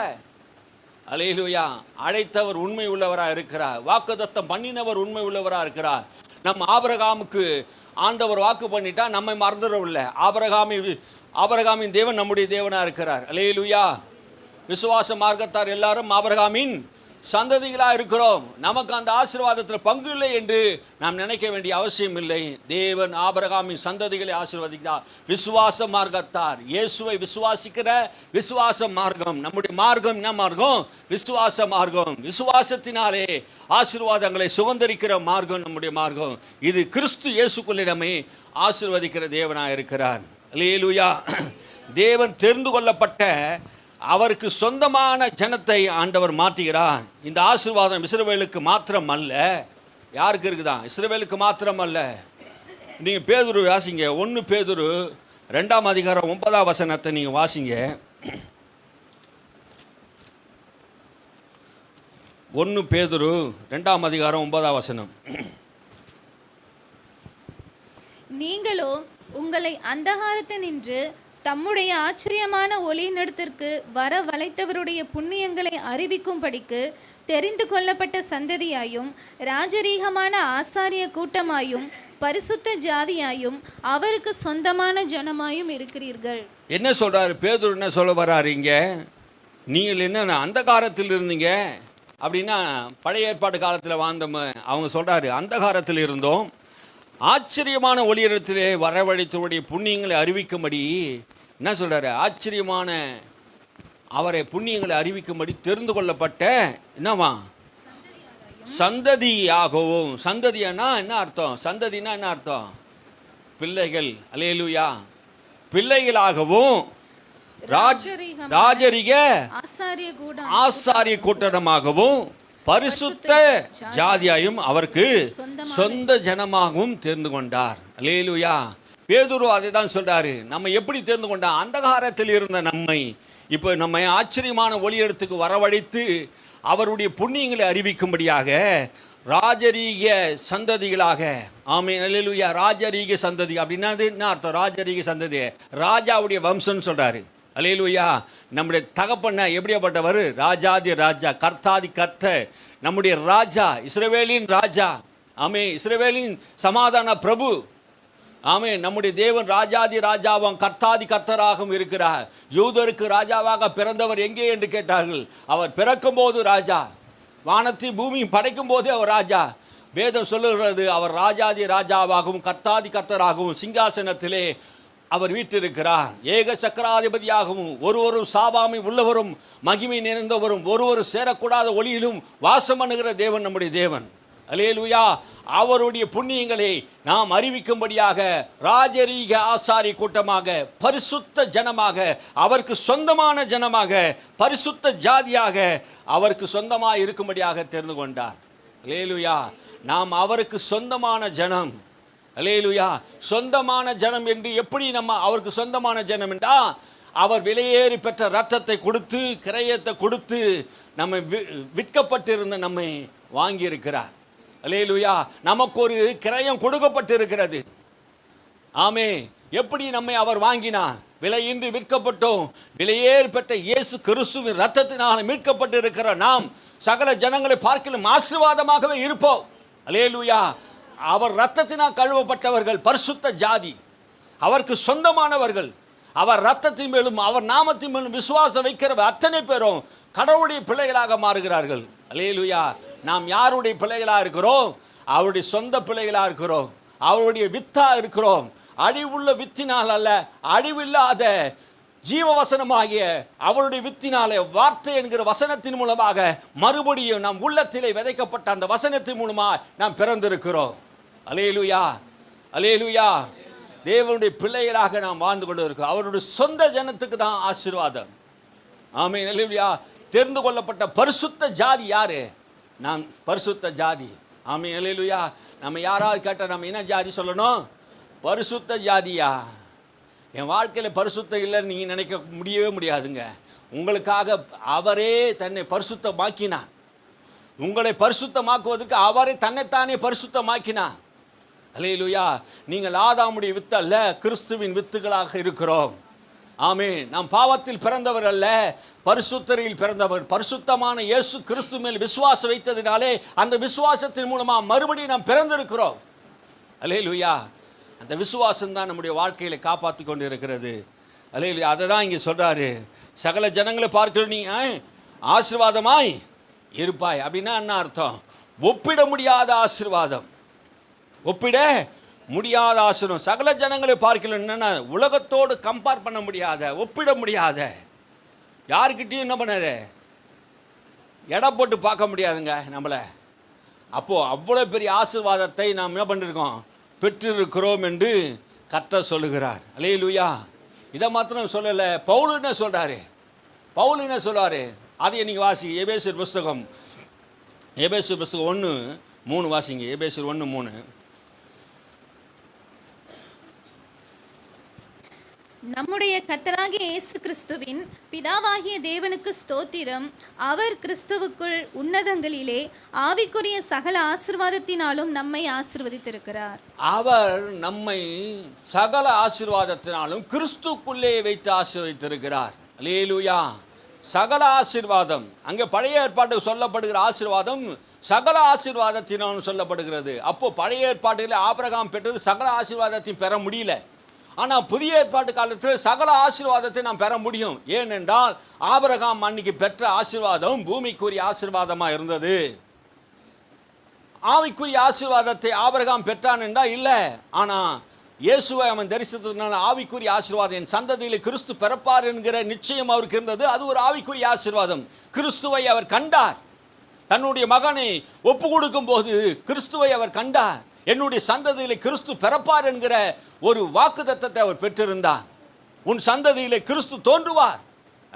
அல்லேலூயா. அழைத்தவர் உண்மை உள்ளவராக இருக்கிறார். வாக்குத்தத்தம் பண்ணினவர் உண்மை உள்ளவராக இருக்கிறார். நம் ஆபிரகாமுக்கு ஆண்டவர் வாக்கு பண்ணிட்டா நம்மை மறந்துடவில்லை. ஆபிரகாமின் தேவன் நம்முடைய தேவனாக இருக்கிறார். அல்லேலூயா. விசுவாச மார்க்கத்தார் எல்லாரும் ஆபிரகாமின் சந்ததிகளாக இருக்கிறோம். நமக்கு அந்த ஆசீர்வாதத்தில் பங்கு இல்லை என்று நாம் நினைக்க வேண்டிய அவசியம் இல்லை. தேவன் ஆபிரகாமின் சந்ததிகளை ஆசீர்வதிக்கிறார். விசுவாச மார்க்கத்தார், இயேசுவை விசுவாசிக்கிற விசுவாச மார்க்கம். நம்முடைய மார்க்கம் என்ன மார்க்கம்? விசுவாச மார்க்கம். விசுவாசத்தினாலே ஆசீர்வாதங்களை சுதந்தரிக்கிற மார்க்கம் நம்முடைய மார்க்கம். இது கிறிஸ்து இயேசுக்குள்ளே நம்மை ஆசீர்வதிக்கிற தேவனாக இருக்கிறார். அல்லேலூயா. தேவன் தெரிந்து கொள்ளப்பட்ட அவருக்கு சொந்தமான ஜனத்தை ஆண்டவர் மாற்றுகிறார். இந்த ஆசீர்வாதம் இஸ்ரவேலுக்கு மாத்திரம் அல்ல. யாருக்கு இருக்குதான்? இஸ்ரவேலுக்கு மாத்திரம் அல்ல. நீங்கள் பேதுரு வாசிங்க, 1 பேதுரு 2ஆம் அதிகாரம் 9ஆம் வசனத்தை நீங்கள் வாசிங்க. 1 பேதுரு 2ஆம் அதிகாரம் 9ஆம் வசனம். நீங்களோ உங்களை அந்தகாரத்தினின்று தம்முடைய ஆச்சரியமான ஒளியினிடத்திற்கு வர வளைத்தவருடைய புண்ணியங்களை அறிவிக்கும்படிக்கு தெரிந்து கொள்ளப்பட்ட சந்ததியாயும் ராஜரீகமான ஆசாரிய கூட்டமாயும் பரிசுத்த ஜாதியாயும் அவருக்கு சொந்தமான ஜனமாயும் இருக்கிறீர்கள். என்ன சொல்றாரு பேதுரு? என்ன சொல்ல வர்றாருங்க? நீங்கள் என்ன அந்த காலத்தில் இருந்தீங்க அப்படின்னா, பழைய ஏற்பாடு காலத்தில் வாழ்ந்தோம். அவங்க சொல்றாரு, அந்த காலத்தில் இருந்தோம், ஆச்சரியமான ஒளியிடத்திலே வரவழைத்தவருடைய புண்ணியங்களை அறிவிக்கும்படி. என்ன சொல்றாரு? ஆச்சரியமான அவரை புண்ணியங்களை அறிவிக்கும்படி தெரிந்து கொள்ளப்பட்ட என்னவா சந்ததியாகவும். சந்ததினா என்ன அர்த்தம்? சந்ததினா என்ன அர்த்தம்? பிள்ளைகள். அல்லேலூயா. பிள்ளைகளாகவும் ராஜரிக ஆசாரிய கூட்டமாகவும் பரிசுத்த ஜாதியாயும் அவருக்கு சொந்த ஜனமாகவும் தேர்ந்து கொண்டார். அல்லேலூயா. பேதுரு அதை தான் சொல்றாரு. நம்ம எப்படி தேர்ந்து கொண்டா? அந்தகாரத்தில் இருந்த நம்மை இப்போ நம்ம ஆச்சரியமான ஒளியிடத்துக்கு வரவழைத்து அவருடைய புண்ணியங்களை அறிவிக்கும்படியாக ராஜரீக சந்ததிகளாக. ஆமென். அல்லேலூயா. ராஜரீக சந்ததி அப்படின்னா என்ன அர்த்தம்? ராஜரீக சந்ததி ராஜாவுடைய வம்சம்னு சொல்றாரு. அல்லேலூயா. நம்முடைய தகப்பன எப்படியாப்பட்டவர்? ராஜாதி ராஜா, கர்த்தாதி கர்த்தர், நம்முடைய ராஜா, இஸ்ரவேலின் ராஜா. ஆமே. இஸ்ரவேலின் சமாதான பிரபு. ஆமே. நம்முடைய தேவன் ராஜாதி ராஜாவும் கர்த்தாதி கர்த்தராகவும் இருக்கிறார். யூதருக்கு ராஜாவாக பிறந்தவர் எங்கே என்று கேட்டார்கள். அவர் பிறக்கும் போது ராஜா, வானத்தை பூமி படைக்கும் போதே அவர் ராஜா. வேதம் சொல்லுகிறது அவர் ராஜாதி ராஜாவாகவும் கர்த்தாதி கர்த்தராகவும் சிங்காசனத்திலே அவர் வீற்றிருக்கிறார். ஏக சக்கராதிபதியாகவும் ஒருவரும் சாபாமை உள்ளவரும் மகிமை நிறைந்தவரும் ஒருவரும் சேரக்கூடாத ஒளியிலும் வாசம் பண்ணுகிற தேவன் நம்முடைய தேவன். அல்லேலூயா. அவருடைய புண்ணியங்களை நாம் அறிவிக்கும்படியாக ராஜரீக ஆசாரிய கூட்டமாக, பரிசுத்த ஜனமாக, அவருக்கு சொந்தமான ஜனமாக, பரிசுத்த ஜாதியாக அவருக்கு சொந்தமாக இருக்கும்படியாக தெரிந்து கொண்டார். அல்லேலூயா. நாம் அவருக்கு சொந்தமான ஜனம். அல்லேலூயா. சொந்தமான ஜனம் என்று எப்படி நம்ம அவருக்கு சொந்தமான ஜனம் என்றா, அவர் விலையேறி பெற்ற ரத்தத்தை கொடுத்து, கிரயத்தை கொடுத்து நம்மை விற்கப்பட்டிருந்த நம்மை வாங்கியிருக்கிறார். அல்லேலூயா. நமக்கு ஒரு கிரயம் கொடுக்கப்பட்டிருக்கிறது. ஆமே. எப்படி நம்மை அவர் வாங்கினார்? விலையின்றி விற்கப்பட்டோம். விலையேறி பெற்ற இயேசு கிறிஸ்துவின் ரத்தத்தினால் மீட்கப்பட்டிருக்கிற நாம் சகல ஜனங்களை பார்க்கலும் ஆசீர்வாதமாகவே இருப்போம். அல்லேலூயா. அவர் ரத்தத்தினால் கழுவப்பட்டவர்கள், பரிசுத்த ஜாதி, அவருக்கு சொந்தமானவர்கள். அவர் ரத்தத்தின் மேலும் அவர் நாமத்தின் மேலும் விசுவாசம் வைக்கிற அத்தனை பேரும் கடவுளுடைய பிள்ளைகளாக மாறுகிறார்கள். அல்லேலூயா. நாம் யாருடைய பிள்ளைகளாக இருக்கிறோம்? அவருடைய சொந்த பிள்ளைகளாக இருக்கிறோம். அவருடைய வித்தா இருக்கிறோம். அழிவுள்ள வித்தினால் அல்ல, அழிவில்லாத ஜீவவசனமாகிய அவருடைய வித்தினாலே, வார்த்தை என்கிற வசனத்தின் மூலமாக மறுபடியும் நம் உள்ளத்திலே விதைக்கப்பட்ட அந்த வசனத்தின் மூலமாக நாம் பிறந்திருக்கிறோம். அல்லேலூயா. அல்லேலூயா. தேவனுடைய பிள்ளைகளாக நாம் வாழ்ந்து கொண்டு இருக்கோம். அவருடைய சொந்த ஜனத்துக்கு தான் ஆசீர்வாதம். ஆமென். அல்லேலூயா. தெரிந்து கொள்ளப்பட்ட பரிசுத்த ஜாதி யாரு? நாம் பரிசுத்த ஜாதி. ஆமென். அல்லேலூயா. நம்ம யாராவது கேட்டால் நம்ம என்ன ஜாதி சொல்லணும்? பரிசுத்த ஜாதியா? என் வாழ்க்கையில் பரிசுத்தம் இல்லைன்னு நீங்கள் நினைக்க முடியவே முடியாதுங்க. உங்களுக்காக அவரே தன்னை பரிசுத்தமாக்கினார். உங்களை பரிசுத்தமாக்குவதற்கு அவரே தன்னைத்தானே பரிசுத்தமாக்கினார். அல்லேலூயா. நீங்கள் ஆதாமுடைய வித்து அல்ல, கிறிஸ்துவின் வித்துகளாக இருக்கிறோம். ஆமென். நாம் பாவத்தில் பிறந்தவர் அல்ல, பரிசுத்தரில் பிறந்தவர். பரிசுத்தமான இயேசு கிறிஸ்து மேல் விசுவாசம் வைத்ததினாலே அந்த விசுவாசத்தின் மூலமாக மறுபடியும் நாம் பிறந்திருக்கிறோம். அல்லேலூயா. அந்த விசுவாசம் தான் நம்முடைய வாழ்க்கையில காப்பாற்றி கொண்டு இருக்கிறது. அல்லேலூயா. அதை தான் இங்கே சொல்றாரு. சகல ஜனங்களை பார்க்கிற நீ ஆசீர்வாதமாய் இருப்பாய். அப்படின்னா என்ன அர்த்தம்? ஒப்பிட முடியாத ஆசீர்வாதம். ஒப்பிட முடியாத ஆசீர்வாதம். சகல ஜனங்களை பார்க்கல என்னன்னா, உலகத்தோடு கம்பேர் பண்ண முடியாத, ஒப்பிட முடியாத, யாருக்கிட்டையும் என்ன பண்ணாரு, எடை போட்டு பார்க்க முடியாதுங்க நம்மளை. அப்போ அவ்வளோ பெரிய ஆசீர்வாதத்தை நாம் என்ன பண்ணிருக்கோம், பெற்றிருக்கிறோம் என்று கர்த்தர் சொல்லுகிறார். அல்லேலூயா. இதை மாத்திரம் சொல்லலை, பவுல் என்ன சொல்றாரு? பவுல் என்ன சொல்றாரு? அதை நீங்க வாசி. எபேசியர் புஸ்தகம் 1:3 வாசிங்க. எபேசியர் 1:3. நம்முடைய கர்த்தராகிய இயேசு கிறிஸ்துவின் பிதாவாகிய தேவனுக்கு ஸ்தோத்திரம். அவர் கிறிஸ்துவுக்குள் உன்னதங்களிலே ஆவிக்குரிய சகல ஆசீர்வாதத்தினாலும் நம்மை ஆசீர்வதித்திருக்கிறார். அவர் நம்மை சகல ஆசீர்வாதத்தினாலும் கிறிஸ்துக்குள்ளே வைத்து ஆசீர்வதித்திருக்கிறார். அல்லேலூயா. சகல ஆசீர்வாதம். அங்கே பழைய ஏற்பாட்டுக்கு சொல்லப்படுகிற ஆசீர்வாதம் சகல ஆசீர்வாதத்தினாலும் சொல்லப்படுகிறது. அப்போ பழைய ஏற்பாட்டில் ஆபிரகாம் பெற்றது சகல ஆசீர்வாதத்தையும் பெற முடியல. ஆனால் புதிய ஏற்பாட்டு காலத்தில் சகல ஆசீர்வாதத்தை நாம் பெற முடியும். ஏனென்றால் ஆபிரகாம் அன்னைக்கு பெற்ற ஆசீர்வாதம் பூமிக்குரிய ஆசீர்வாதமாக இருந்தது. ஆவிக்குரிய ஆசீர்வாதத்தை ஆபிரகாம் பெற்றான் என்றால் இல்லை. ஆனால் இயேசுவை அவன் தரிசித்ததுனால ஆவிக்குரிய ஆசீர்வாதம், என் சந்ததியில் கிறிஸ்து பிறப்பார் என்கிற நிச்சயம் அவருக்கு இருந்தது. அது ஒரு ஆவிக்குரிய ஆசீர்வாதம். கிறிஸ்துவை அவர் கண்டார். தன்னுடைய மகனை ஒப்பு கொடுக்கும் போது கிறிஸ்துவை அவர் கண்டார். என்னுடைய சந்ததியிலே கிறிஸ்து பிறப்பார் என்கிற ஒரு வாக்குத்தத்தத்தை அவர் பெற்றிருந்தார். உன் சந்ததியிலே கிறிஸ்து தோன்றுவார்.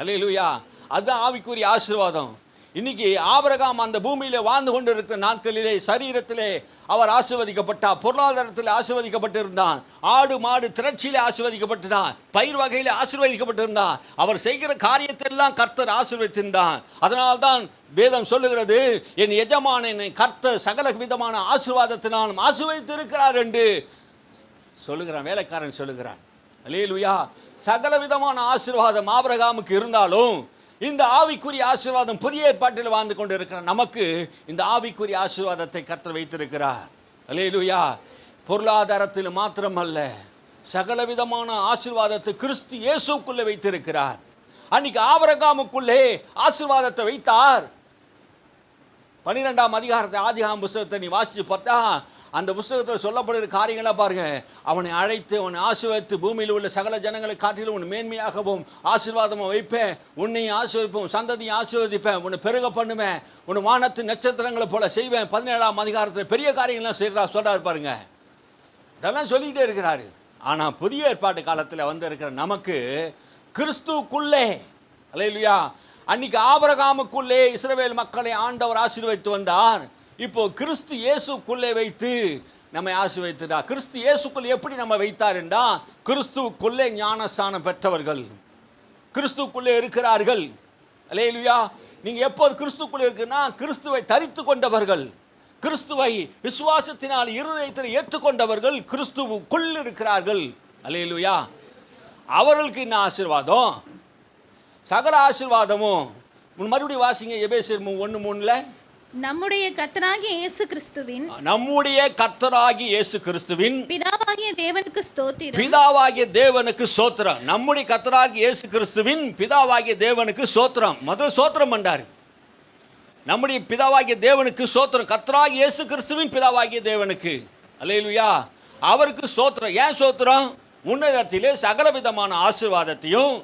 அல்லேலூயா. அதுதான் ஆவிக்குரிய ஆசீர்வாதம். இன்னைக்கு ஆபிரகாம் அந்த பூமியிலே வாழ்ந்து கொண்டிருக்கிற நாட்களிலே சரீரத்திலே அவர் ஆசீர்வதிக்கப்பட்டார், பொருளாதாரத்தில் ஆசீர்வதிக்கப்பட்டிருந்தான், ஆடு மாடு திரட்சியிலே ஆசீர்வதிக்கப்பட்டிருந்தான், பயிர் வகையிலே ஆசீர்வதிக்கப்பட்டிருந்தான். அவர் செய்கிற காரியத்தெல்லாம் கர்த்தர் ஆசீர்வதித்திருந்தான். அதனால்தான் வேதம் சொல்லுகிறது, என் எஜமானனை கர்த்தர் சகல விதமான ஆசீர்வாதத்தினாலும் ஆசீர்வதித்திருக்கிறார் என்று சொல்லுகிறான். வேலைக்காரன் சொல்லுகிறான். அல்லேலூயா. சகல விதமான ஆசீர்வாதம் ஆபிரகாமுக்கு இருந்தாலும் இந்த ஆவிக்குரிய ஆசீர்வாதம் புதிய ஏற்பாட்டில் வாழ்ந்து கொண்டு இருக்கிற நமக்கு இந்த ஆவிக்குரிய ஆசீர்வாதத்தை கர்த்தர் வைத்திருக்கிறார். அல்லேலூயா. பொருளாதாரத்தில் மாத்திரமல்ல, சகல விதமான ஆசீர்வாதத்தை கிறிஸ்து இயேசுக்குள்ளே வைத்திருக்கிறார். அன்னைக்கு ஆபிரகாமுக்குள்ளே ஆசீர்வாதத்தை வைத்தார். 12ஆம் அதிகாரத்தை ஆதியாகம புத்தகத்தை நீ வாசிச்சு பார்த்தா அந்த புத்தகத்தில் சொல்லப்படுகிற காரியங்களா பாருங்க. அவனை அழைத்து அவனை ஆசீர்வதித்து பூமியில் உள்ள சகல ஜனங்களை காட்டிலும் உன்னை மேன்மையாகவும் ஆசீர்வாதமாக வைப்பேன், உன்னையும் ஆசீர்வதிப்பேன், சந்ததியை ஆசீர்வதிப்பேன், உன்னை பெருக பண்ணுவேன், உன்னை வானத்து நட்சத்திரங்களை போல செய்வேன். 17ஆம் அதிகாரத்தில் பெரிய காரியங்கள்லாம் சொல்றாரு பாருங்க. இதெல்லாம் சொல்லிக்கிட்டே இருக்கிறாரு. ஆனால் புதிய ஏற்பாட்டு காலத்தில் வந்து இருக்கிற நமக்கு கிறிஸ்துக்குள்ளே, அல்லேலூயா, அன்னைக்கு ஆபிரகாமுக்குள்ளே இஸ்ரவேல் மக்களை ஆண்டவர் ஆசீர்வதித்து வந்தார். இப்போ கிறிஸ்து இயேசுக்குள்ளே வைத்து நம்மை ஆசீர்வதித்தார். கிறிஸ்து இயேசுக்குள்ளே எப்படி நம்ம வைத்தார் என்றால், கிறிஸ்துவுக்குள்ளே ஞானஸ்நானம் பெற்றவர்கள் கிறிஸ்துவுக்குள்ளே இருக்கிறார்கள். அல்லேலூயா. நீங்க எப்போது கிறிஸ்துவுக்குள்ளே இருக்குன்னா கிறிஸ்துவை தரித்து கொண்டவர்கள், கிறிஸ்துவை விசுவாசத்தினால் இருதயத்தில் ஏற்றுக்கொண்டவர்கள் கிறிஸ்துவுக்குள் இருக்கிறார்கள். அல்லேலூயா. அவர்களுக்கு என்ன ஆசீர்வாதம்? சகல ஆசீர்வாதமும். மறுபடியும் வாசிங்க எபேசியர் 1:3. நம்முடைய கர்த்தராகிய இயேசு கிறிஸ்துவின் பிதாவாகிய தேவனுக்கு ஸ்தோத்திரம். பிதாவாகிய தேவனுக்கு ஸ்தோத்திரம். நம்முடைய கர்த்தராகிய இயேசு கிறிஸ்துவின் பிதாவாகிய தேவனுக்கு ஸ்தோத்திரம். முதல் ஸ்தோத்திரம் பண்ணாரு. நம்முடைய பிதாவாகிய தேவனுக்கு ஸ்தோத்திரம். கர்த்தராகிய இயேசு கிறிஸ்துவின் பிதாவாகிய தேவனுக்கு. அல்லேலூயா. அவருக்கு ஸ்தோத்திரம். ஏன் ஸ்தோத்திரம்? உன்னதத்திலே சகல விதமான ஆசீர்வாதத்தையும்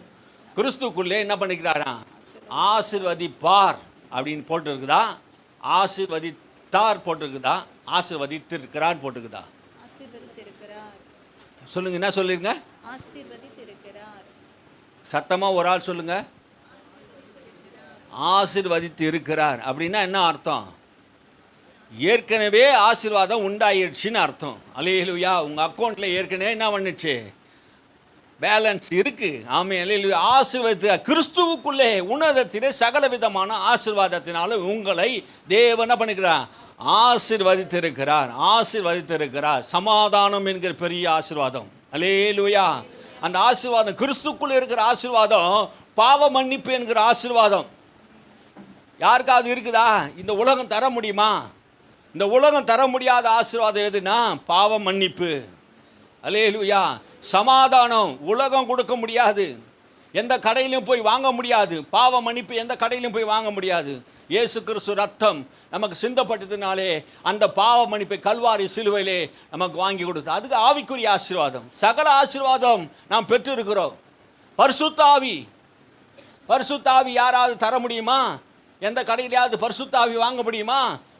கிறிஸ்துக்குள்ளே என்ன பண்ணிக்கிறாரா? ஆசீர்வதிப்பார் அப்படின்னு போட்டு இருக்குதா? ஆசீர்வதித்தார் போட்டிருக்குதா? ஆசீர்வதித்திருக்கிறார் போட்டிருக்குதா? சொல்லுங்க, என்ன சொல்லிருங்க? சத்தமா ஒரு ஆள் சொல்லுங்க. ஆசீர்வதித்து இருக்கிறார் அப்படின்னா என்ன அர்த்தம்? ஏற்கனவே ஆசீர்வாதம் உண்டாயிருச்சுன்னு அர்த்தம். அல்லேலூயா. உங்க அக்கௌண்ட்ல ஏற்கனவே என்ன பண்ணுச்சு? பேலன்ஸ் இருக்கு. ஆமே. அல்லேலூயா. ஆசீர்வாத கிறிஸ்துவுக்குள்ளே உன்னதத்திலே சகல விதமான ஆசீர்வாதத்தினால உங்களை தேவன் என்ன பண்ணிக்கிறார்? ஆசீர்வதித்திருக்கிறார். ஆசீர்வதித்திருக்கிறார். சமாதானம் என்கிற பெரிய ஆசீர்வாதம். அல்லேலூயா. அந்த ஆசீர்வாதம் கிறிஸ்துக்குள்ளே இருக்கிற ஆசீர்வாதம் பாவ மன்னிப்பு என்கிற ஆசீர்வாதம் யாருக்காவது இருக்குதா? இந்த உலகம் தர முடியுமா? இந்த உலகம் தர முடியாத ஆசீர்வாதம் எதுனா பாவ மன்னிப்பு. அல்லேலூயா. சமாதானம் உலகம் கொடுக்க முடியாது. எந்த கடையிலும் போய் வாங்க முடியாது. பாவ மன்னிப்பு எந்த கடையிலும் போய் வாங்க முடியாது. இயேசு கிறிஸ்து ரத்தம் நமக்கு சிந்தப்பட்டதுனாலே அந்த பாவ மன்னிப்பை கல்வாரி சிலுவையிலே நமக்கு வாங்கி கொடுத்து, அதுக்கு ஆவிக்குரிய ஆசீர்வாதம். சகல ஆசீர்வாதம் நாம் பெற்றிருக்கிறோம். பரிசுத்த ஆவி. பரிசுத்த ஆவி யாராவது தர முடியுமா? எந்த கடையிலாவது பரிசுத்த ஆவி வாங்க முடியுமா?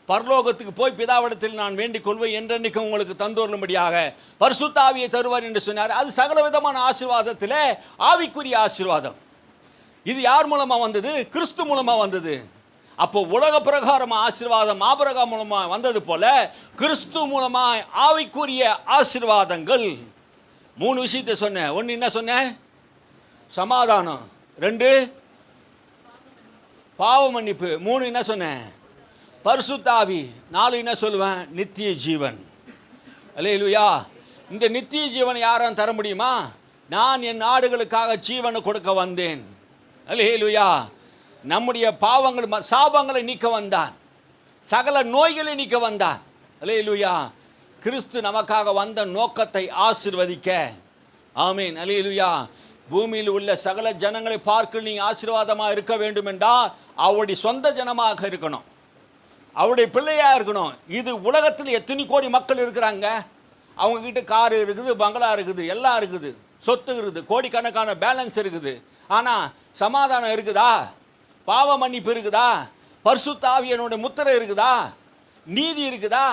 பரலோகத்துக்கு போய் பிதாவிடத்தில் நான் வேண்டிக் கொள்வேன் என்றென்னைக்கு உங்களுக்கு தந்துவரும்படியாக பரிசுத்த ஆவியை தருவார் என்று சொன்னார். அது சகல விதமான ஆசீர்வாதத்திலே ஆவிக்குரிய ஆசீர்வாதம். இது யார் மூலமா வந்தது? கிறிஸ்து மூலமா வந்தது. அப்போ உலக பிரகாரம் ஆசீர்வாதம் ஆபிரகாம் மூலமா வந்தது போல கிறிஸ்து மூலமா ஆவிக்குரிய ஆசீர்வாதங்கள். 3 விஷயத்தை சொன்னேன். 1 என்ன சொன்னேன்? சமாதானம். 2 பாவ மன்னிப்பு. 3 என்ன சொன்னேன்? பரிசுத்த ஆவி. 4 என்ன சொல்லுவேன்? நித்திய ஜீவன். அல்லேலூயா. இந்த நித்திய ஜீவன் யாரும் தர முடியுமா? நான் என் நாடுகளுக்காக ஜீவனை கொடுக்க வந்தேன். அல்லேலூயா. நம்முடைய பாவங்கள் சாபங்களை நீக்க வந்தான். சகல நோய்களை நீக்க வந்தான். அல்லேலூயா. கிறிஸ்து நமக்காக வந்த நோக்கத்தை ஆசீர்வதிக்க. ஆமீன். அல்லேலூயா. பூமியில் உள்ள சகல ஜனங்களை பார்க்க நீங்க ஆசீர்வாதமாக இருக்க வேண்டும் என்றால் அவருடைய சொந்த ஜனமாக இருக்கணும், அவருடைய பிள்ளையா இருக்கணும். இது உலகத்தில் எத்தனை கோடி மக்கள் இருக்கிறாங்க. அவங்க கிட்ட காரு இருக்குது, பங்களா இருக்குது, எல்லாம் இருக்குது, சொத்து இருக்குது, கோடிக்கணக்கான பேலன்ஸ் இருக்குது. ஆனால் சமாதானம் இருக்குதா? பாவ மன்னிப்பு இருக்குதா? பரிசுத்த ஆவியானவருடைய முத்திரை இருக்குதா? நீதி இருக்குதா?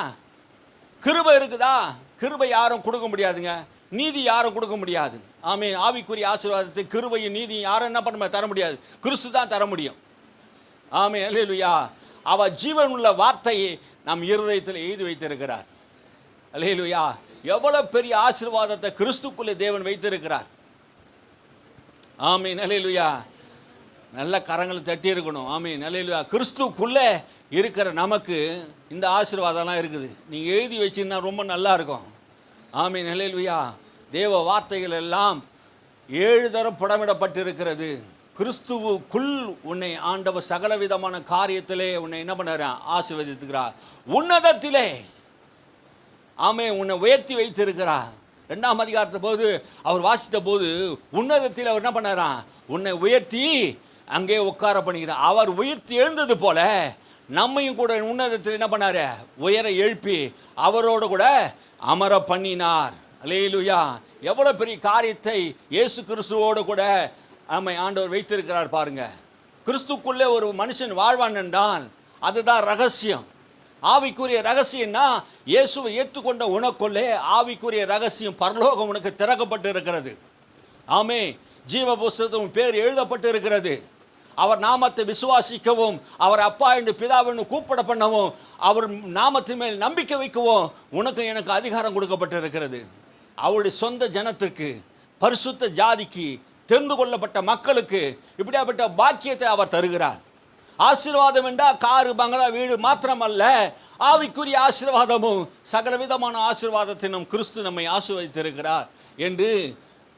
கிருபை இருக்குதா? கிருபை யாரும் கொடுக்க முடியாதுங்க, நீதி யாரும் கொடுக்க முடியாது. ஆமென். ஆவிக்குரிய ஆசீர்வாதத்தை, கிருபையும் நீதியும் யாரும் என்ன பண்ண தர முடியாது, கிறிஸ்து தான் தர முடியும். ஆமென். அல்லேலூயா. அவர் ஜீவன் உள்ள வார்த்தையை நம் இருதயத்தில் எழுதி வைத்திருக்கிறார். அல்லேலூயா. எவ்வளவு பெரிய ஆசீர்வாதத்தை கிறிஸ்துக்குள்ளே தேவன் வைத்திருக்கிறார். ஆமென். அல்லேலூயா. நல்ல கரங்களை தட்டி இருக்கணும். ஆமென். அல்லேலூயா. கிறிஸ்துக்குள்ளே இருக்கிற நமக்கு இந்த ஆசீர்வாதம்லாம் இருக்குது. நீங்கள் எழுதி வச்சிருந்தா ரொம்ப நல்லா இருக்கும். ஆமென். அல்லேலூயா. தேவ வார்த்தைகள் எல்லாம் 7 தரம் புடமிடப்பட்டிருக்கிறது. கிறிஸ்துவுக்குள் உன்னை ஆண்டவர் சகல விதமான காரியத்திலே உன்னை என்ன பண்ணுறார்? ஆசீர்வதித்துக்கிறார். உன்னதத்திலே ஆமென் உன்னை உயர்த்தி வைத்திருக்கிறார். 2ஆம் அதிகாரத்தை போது அவர் வாசித்த போது உன்னதத்தில் அவர் என்ன பண்ணாராம்? உன்னை உயர்த்தி அங்கே உட்கார பண்ணிக்கிறார். அவர் உயர்த்தி எழுந்தது போல நம்மையும் கூட உன்னதத்தில் என்ன பண்ணாரு? உயர எழுப்பி அவரோடு கூட அமர பண்ணினார். அல்லேலூயா. எவ்வளவு பெரிய காரியத்தை இயேசு கிறிஸ்துவோடு கூட நம்மை ஆண்டவர் வைத்திருக்கிறார் பாருங்க. கிறிஸ்துக்குள்ளே ஒரு மனுஷன் வாழ்வான் என்றால் அதுதான் ரகசியம். ஆவிக்குரிய ரகசியம்னா இயேசுவை ஏற்றுக்கொண்ட உனக்குள்ளே ஆவிக்குரிய ரகசியம் பரலோகம் உனக்கு திறக்கப்பட்டு இருக்கிறது. ஆமே. ஜீவ புஸ்தகத்தின் பேர் எழுதப்பட்டு இருக்கிறது. அவர் நாமத்தை விசுவாசிக்கவும், அவர் அப்பா என்று பிதாவென்று கூப்பிட பண்ணவும், அவர் நாமத்தின் மேல் நம்பிக்கை வைக்கவும் உனக்கு எனக்கு அதிகாரம் கொடுக்கப்பட்டு இருக்கிறது. அவருடைய சொந்த ஜனத்திற்கு, பரிசுத்த ஜாதிக்கு, தெரிந்து கொள்ளப்பட்ட மக்களுக்கு இப்படியாப்பட்ட பாக்கியத்தை அவர் தருகிறார். ஆசீர்வாதம் என்றால் காரு பங்களா வீடு மாத்திரமல்ல, ஆவிக்குரிய ஆசீர்வாதமும் சகல விதமான ஆசீர்வாதத்தினும் கிறிஸ்து நம்மை ஆசீர்வதித்திருக்கிறார் என்று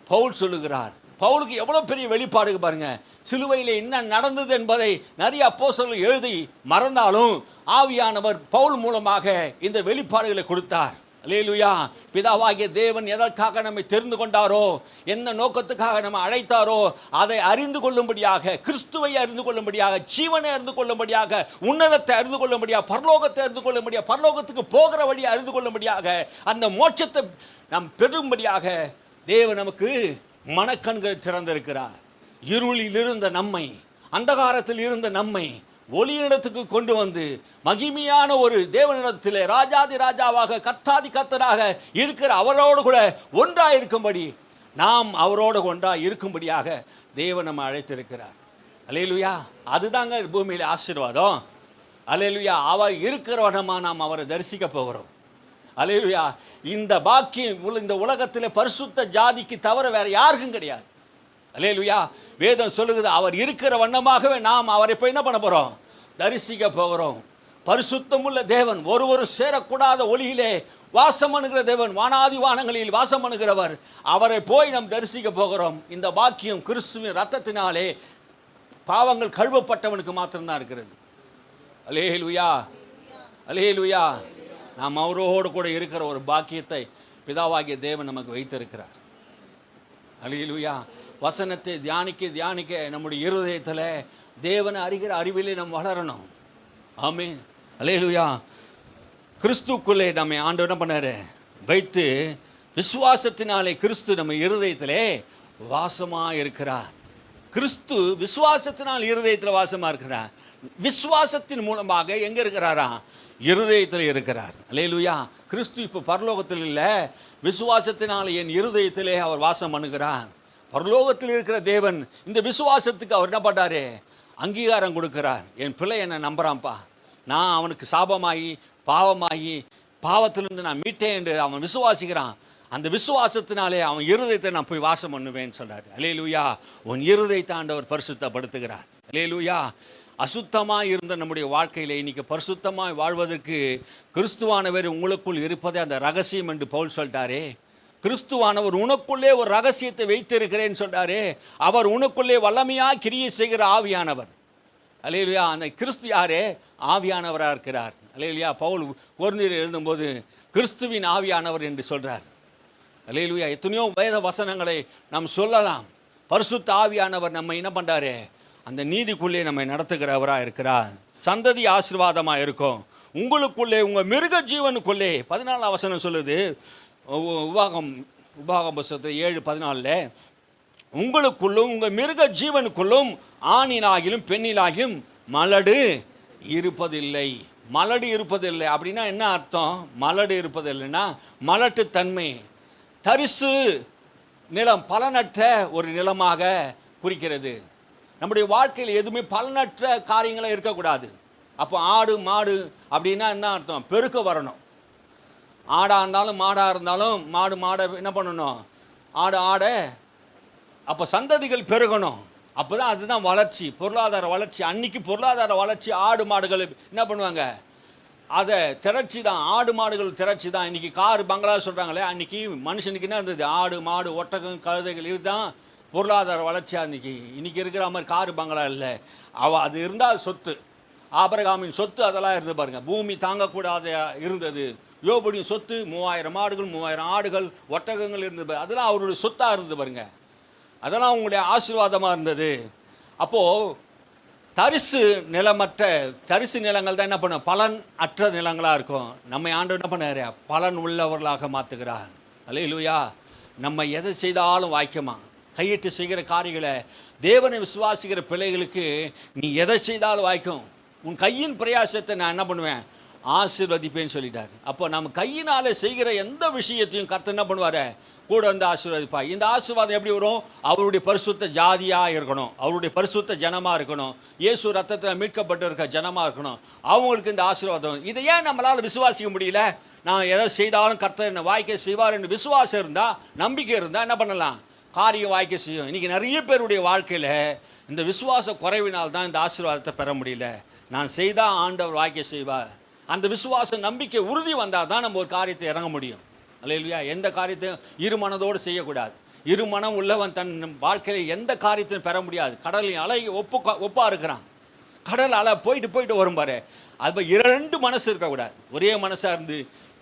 பவுல் சொல்லுகிறார். பவுலுக்கு எவ்வளோ பெரிய வெளிப்பாடு பாருங்க. சிலுவையில் என்ன நடந்தது என்பதை நிறைய அப்போஸ்தலர்கள் எழுதி மறந்தாலும் ஆவியானவர் பவுல் மூலமாக இந்த வெளிப்பாடுகளை கொடுத்தார். அல்லேலூயா. பிதாவாகிய தேவன் எதற்காக நம்மை தெரிந்து கொண்டாரோ, என்ன நோக்கத்துக்காக நம்ம அழைத்தாரோ அதை அறிந்து கொள்ளும்படியாக, கிறிஸ்துவை அறிந்து கொள்ளும்படியாக, ஜீவனை அறிந்து கொள்ளும்படியாக, உன்னதத்தை அறிந்து கொள்ளும்படியாக, பரலோகத்தை அறிந்து கொள்ளும்படியாக, பரலோகத்துக்கு போகிற வழியை அறிந்து கொள்ளும்படியாக, அந்த மோட்சத்தை நாம் பெறும்படியாக தேவன் நமக்கு மனக்கண்கள் திறந்திருக்கிறார். இருளில் இருந்த நம்மை, அந்தகாரத்தில் இருந்த நம்மை ஒளியிடத்துக்கு கொண்டு வந்து மகிமையான ஒரு தேவனிடத்திலே ராஜாதி ராஜாவாக, கர்த்தாதி கர்த்தராக இருக்கிற அவரோடு கூட ஒன்றாக இருக்கும்படி, நாம் அவரோடு ஒன்றாக இருக்கும்படியாக தேவன் நம்ம அழைத்திருக்கிறார். அல்லேலூயா. அதுதாங்க பூமியில் ஆசீர்வாதம். அல்லேலூயா. அவர் இருக்கிறவனமா நாம் அவரை தரிசிக்க போகிறோம். அல்லேலூயா. இந்த பாக்கியம் இந்த உலகத்தில் பரிசுத்த ஜாதிக்கு தவிர வேற யாருக்கும் கிடையாது. அல்லேலூயா. வேதம் சொல்லுகிறது, அவர் இருக்கிற வண்ணமாகவே நாம் அவரை போய் என்ன பண்ண போகிறோம்? தரிசிக்க போகிறோம். பரிசுத்தமுள்ள தேவன், ஒருவரும் சேரக்கூடாத ஒளியிலே வாசம் பண்ணுகிற தேவன், வானாதி வானங்களில் வாசம் பண்ணுகிறவர், அவரை போய் நாம் தரிசிக்க போகிறோம். இந்த பாக்கியம் கிறிஸ்துவின் ரத்தத்தினாலே பாவங்கள் கழுவப்பட்டவனுக்கு மாத்திரம்தான் இருக்கிறது. அல்லேலூயா. அல்லேலூயா. நாம் அவரோடு கூட இருக்கிற ஒரு பாக்கியத்தை பிதாவாகிய தேவன் நமக்கு வைத்திருக்கிறார். அல்லேலூயா. வசனத்தை தியானிக்க தியானிக்க நம்முடைய இருதயத்தில் தேவனை அறிகிற அறிவிலே நாம் வளரணும். ஆமென். அல்லேலூயா. கிறிஸ்துக்குள்ளே நம்மை ஆண்டவர் என்ன பண்ணாரு? வைத்து விசுவாசத்தினாலே கிறிஸ்து நம்ம இருதயத்திலே வாசமாக இருக்கிறார். கிறிஸ்து விசுவாசத்தினால் இருதயத்தில் வாசமாக இருக்கிறார். விசுவாசத்தின் மூலமாக எங்கே இருக்கிறாரா? இருதயத்தில் இருக்கிறார். அல்லேலூயா. கிறிஸ்து இப்போ பரலோகத்தில் இல்லை, விசுவாசத்தினால் என் இருதயத்திலே அவர் வாசம் பண்ணுகிறார். பரலோகத்தில் இருக்கிற தேவன் இந்த விசுவாசத்துக்கு அவர் என்ன பண்ணாரு? அங்கீகாரம் கொடுக்கிறார். என் பிள்ளை என்னை நம்புறான்ப்பா, நான் அவனுக்கு சாபமாகி பாவமாகி பாவத்திலிருந்து நான் மீட்டேன் என்று அவன் விசுவாசிக்கிறான். அந்த விசுவாசத்தினாலே அவன் இருதயத்தை நான் போய் வாசம் பண்ணுவேன்னு சொன்னார். அல்லேலூயா. உன் இருதயத்தை ஆண்டவர் பரிசுத்தப்படுத்துகிறார். அல்லேலூயா. அசுத்தமாக இருந்த நம்முடைய வாழ்க்கையில் இன்னைக்கு பரிசுத்தமாக வாழ்வதற்கு கிறிஸ்துவானவர் உங்களுக்குள் இருப்பதே அந்த ரகசியம் என்று பவுல் சொல்லிட்டாரே. கிறிஸ்துவானவர் உனக்குள்ளே ஒரு ரகசியத்தை வைத்திருக்கிறேன்னு சொல்றாரே. அவர் உனக்குள்ளே வல்லமையாக கிரியை செய்கிற ஆவியானவர். அல்லேலூயா. அந்த கிறிஸ்து யாரே? ஆவியானவராக இருக்கிறார். அல்லேலூயா. பவுல் கொரிந்தியர் எழுதும்போது கிறிஸ்துவின் ஆவியானவர் என்று சொல்றார். அல்லேலூயா. எத்தனையோ வேத வசனங்களை நாம் சொல்லலாம். பரிசுத்த ஆவியானவர் நம்ம என்ன பண்றாரு? அந்த நீதிக்குள்ளே நம்மை நடத்துகிறவராக இருக்கிறார். சந்ததி ஆசீர்வாதமாக இருக்கும். உங்களுக்குள்ளே, உங்கள் மிருக ஜீவனுக்குள்ளே 14ஆம் வசனம் சொல்லுது, உபாகம் புத்தகத்தில் 7:14, உங்களுக்குள்ளும் உங்கள் மிருக ஜீவனுக்குள்ளும் ஆணிலாகிலும் பெண்ணிலாகிலும் மலடு இருப்பதில்லை. மலடு இருப்பதில்லை அப்படின்னா என்ன அர்த்தம்? மலடு இருப்பதில்லைன்னா மலட்டுத்தன்மை, தரிசு நிலம், பலனற்ற ஒரு நிலமாக குறிக்கிறது. நம்முடைய வாழ்க்கையில் எதுவுமே பலனற்ற காரியங்களும் இருக்கக்கூடாது. அப்போ ஆடு மாடு அப்படின்னா என்ன அர்த்தம்? பெருக்க வரணும். ஆடாக இருந்தாலும் மாடாக இருந்தாலும் மாடை என்ன பண்ணணும்? ஆட அப்போ சந்ததிகள் பெருகணும். அப்போ தான் அதுதான் வளர்ச்சி, பொருளாதார வளர்ச்சி. அன்னைக்கு பொருளாதார வளர்ச்சி ஆடு மாடுகள் என்ன பண்ணுவாங்க? அதை திரட்சி தான், ஆடு மாடுகள் திரட்சி தான். இன்றைக்கி கார் பங்களா சொல்கிறாங்களே, அன்றைக்கி மனுஷனுக்கு என்ன இருந்தது? ஆடு மாடு ஒட்டகம் கழுதைகள், இதுதான் பொருளாதார வளர்ச்சியாக இருந்துச்சு. இன்றைக்கி இருக்கிற மாதிரி காரு பங்களா இல்லை. அது இருந்தால் சொத்து. ஆபிரகாமின் சொத்து அதெல்லாம் இருந்து பாருங்க. பூமி தாங்கக்கூடாத இருந்தது. யோபுடைய சொத்து 3000 மாடுகள் 3000 ஆடுகள் ஒட்டகங்கள் இருந்தது. அதெல்லாம் அவருடைய சொத்தாக இருந்து பாருங்க. அதெல்லாம் அவங்களுடைய ஆசீர்வாதமாக இருந்தது. அப்போது தரிசு நிலங்கள் தான் என்ன பண்ண? பலன் அற்ற நிலங்களாக இருக்கும். நம்ம ஆண்டவர் என்ன பண்ணாரு? பலன் உள்ளவர்களாக மாற்றுகிறார். அல்லேலூயா. நம்ம எதை செய்தாலும் வாய்க்குமா? கையிட்டு செய்கிற காரியங்களை, தேவனை விசுவாசிக்கிற பிள்ளைகளுக்கு நீ எதை செய்தாலும் வாய்க்கும். உன் கையின் பிரயாசத்தை நான் என்ன பண்ணுவேன்? ஆசீர்வதிப்பேன்னு சொல்லிட்டாரு. அப்போ நம்ம கையினால செய்கிற எந்த விஷயத்தையும் கர்த்தர் என்ன பண்ணுவார்? கூட வந்து ஆசீர்வதிப்பா. இந்த ஆசீர்வாதம் எப்படி வரும்? அவருடைய பரிசுத்த ஜாதியாக இருக்கணும், அவருடைய பரிசுத்த ஜனமாக இருக்கணும், இயேசு ரத்தத்தில் மீட்கப்பட்டு இருக்க ஜனமாக இருக்கணும். அவங்களுக்கு இந்த ஆசீர்வாதம். இதை ஏன் நம்மளால் விசுவாசிக்க முடியல? நான் எதை செய்தாலும் கர்த்தர் என்ன வாய்க்க செய்வார் என்று விசுவாசம் இருந்தால், நம்பிக்கை இருந்தால் என்ன பண்ணலாம்? காரியம் வாய்க்க செய்யும். இன்றைக்கி நிறைய பேருடைய வாழ்க்கையில் இந்த விசுவாச குறைவினால் தான் இந்த ஆசீர்வாதத்தை பெற முடியல. நான் செய்தால் ஆண்டவர் வாய்க்க செய்வார். அந்த விசுவாச நம்பிக்கை உறுதி வந்தால் தான் நம்ம ஒரு காரியத்தை இறங்க முடியும். அல்லேலூயா. எந்த காரியத்தையும் இருமனதோடு செய்யக்கூடாது. இருமனம் உள்ளவன் தன் வாழ்க்கையில் எந்த காரியத்தையும் பெற முடியாது. கடலின் அலை ஒப்பாக இருக்கிறான். கடல் அலை போயிட்டு வரும் பாரு. அது 2 மனசு இருக்கக்கூடாது. ஒரே மனசாக இருந்து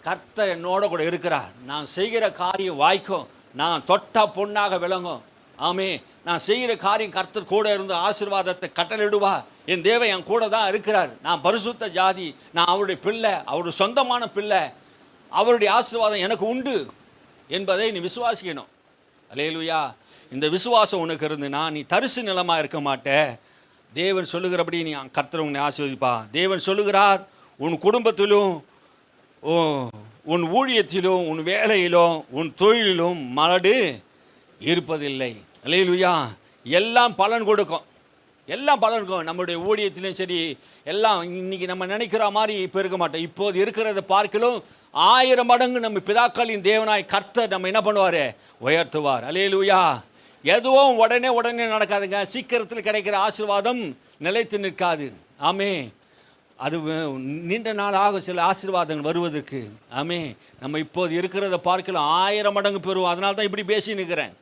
கர்த்தர் என்னோட கூட இருக்கிறார், நான் செய்கிற காரியம் வாய்க்கும், நான் தொட்டா பொண்ணாக விளங்கும். ஆமே, நான் செய்கிற காரியம் கர்த்தர் கூட இருந்து ஆசீர்வாதத்தை கட்டளிடுவா. என் தேவன் என் கூட தான் இருக்கிறார். நான் பரிசுத்த ஜாதி, நான் அவருடைய பிள்ளை, அவருடைய சொந்தமான பிள்ளை, அவருடைய ஆசீர்வாதம் எனக்கு உண்டு என்பதை நீ விசுவாசிக்கணும். அல்லேலூயா. இந்த விசுவாசம் உனக்கு இருந்துன்னா நீ தரிசு நிலமாக இருக்க மாட்டே. தேவன் சொல்லுகிறபடி நீ கர்த்தர் உன்னை ஆசீர்வதிப்பா. தேவன் சொல்லுகிறார், உன் குடும்பத்திலும் உன் ஊழியத்திலும் உன் வேலையிலும் உன் தொழிலிலும் மலடு இருப்பதில்லை. அல்லேலூயா. எல்லாம் பலன் கொடுக்கும், எல்லாம் பலன் கொடுக்கும். நம்முடைய ஊழியத்திலும் சரி, எல்லாம் இன்றைக்கி நம்ம நினைக்கிற மாதிரி இப்போ இருக்க மாட்டோம். இப்போது இருக்கிறத பார்க்கலும் 1000 மடங்கு நம்ம பிதாக்களின் தேவனாய் கர்த்தர் நம்ம என்ன பண்ணுவார்? உயர்த்துவார். அல்லேலூயா. எதுவும் உடனே நடக்காதுங்க. சீக்கிரத்தில் கிடைக்கிற ஆசீர்வாதம் நிலைத்து நிற்காது. ஆமே, அது நீண்ட நாளாக சில ஆசீர்வாதங்கள் வருவதற்கு. ஆமே, நம்ம இப்போது இருக்கிறத பார்க்கலாம் 1000 மடங்கு பெறுவோம். அதனால தான் இப்படி பேசி நிற்கிறேன்.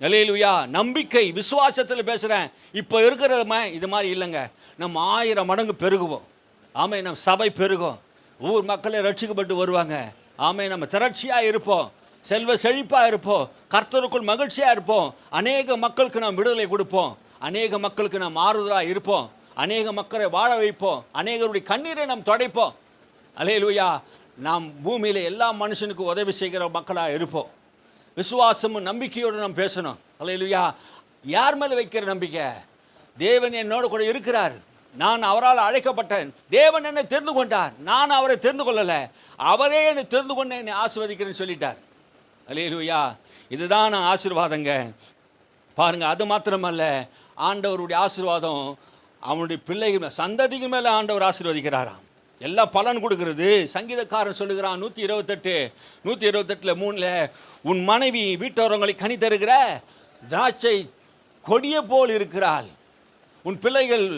அல்லேலூயா. நம்பிக்கை விசுவாசத்தில் பேசுகிறேன். இப்போ இருக்கிறதுமே இது மாதிரி இல்லைங்க. நம்ம 1000 மடங்கு பெருகுவோம். ஆமே, நம்ம சபை பெருகும், ஊர் மக்களே ரட்சிக்கப்பட்டு வருவாங்க. ஆமே, நம்ம திரட்சியாக இருப்போம், செல்வ செழிப்பாக இருப்போம், கர்த்தருக்குள் மகிழ்ச்சியாக இருப்போம். அநேக மக்களுக்கு நாம் விடுதலை கொடுப்போம், அநேக மக்களுக்கு நாம் ஆறுதலாக இருப்போம், அநேக மக்களை வாழ வைப்போம், அநேகருடைய கண்ணீரை நாம் துடைப்போம். அல்லேலூயா. நாம் பூமியில் எல்லா மனுஷனுக்கும் உதவி செய்கிற மக்களாக இருப்போம். விசுவாசமும் நம்பிக்கையோடு நாம் பேசணும். அல்லேலூயா. யார் மேலே வைக்கிற நம்பிக்கை? தேவன் என்னோடு கூட இருக்கிறார், நான் அவரால் அழைக்கப்பட்டேன், தேவன் என்னை தெரிந்து கொண்டார், நான் அவரை தெரிந்து கொள்ளலை, அவரே என்னை தெரிந்து கொண்டு என்னை ஆசீர்வதிக்கிறேன்னு சொல்லிட்டார். அல்லேலூயா. இதுதான் நான் ஆசீர்வாதங்க. பாருங்கள், அது மாத்திரமல்ல, ஆண்டவருடைய ஆசீர்வாதம் அவனுடைய பிள்ளைகள் சந்ததிக்கு மேலே ஆண்டவர் ஆசீர்வதிக்கிறாராம். எல்லாம் பலன் கொடுக்கிறது. சங்கீதக்காரன் சொல்லுகிறான் 128:3, உன் மனைவி வீட்டோரங்களை கனி தருகிற திராட்சை கொடிய போல் இருக்கிறாள், உன் பிள்ளைகள்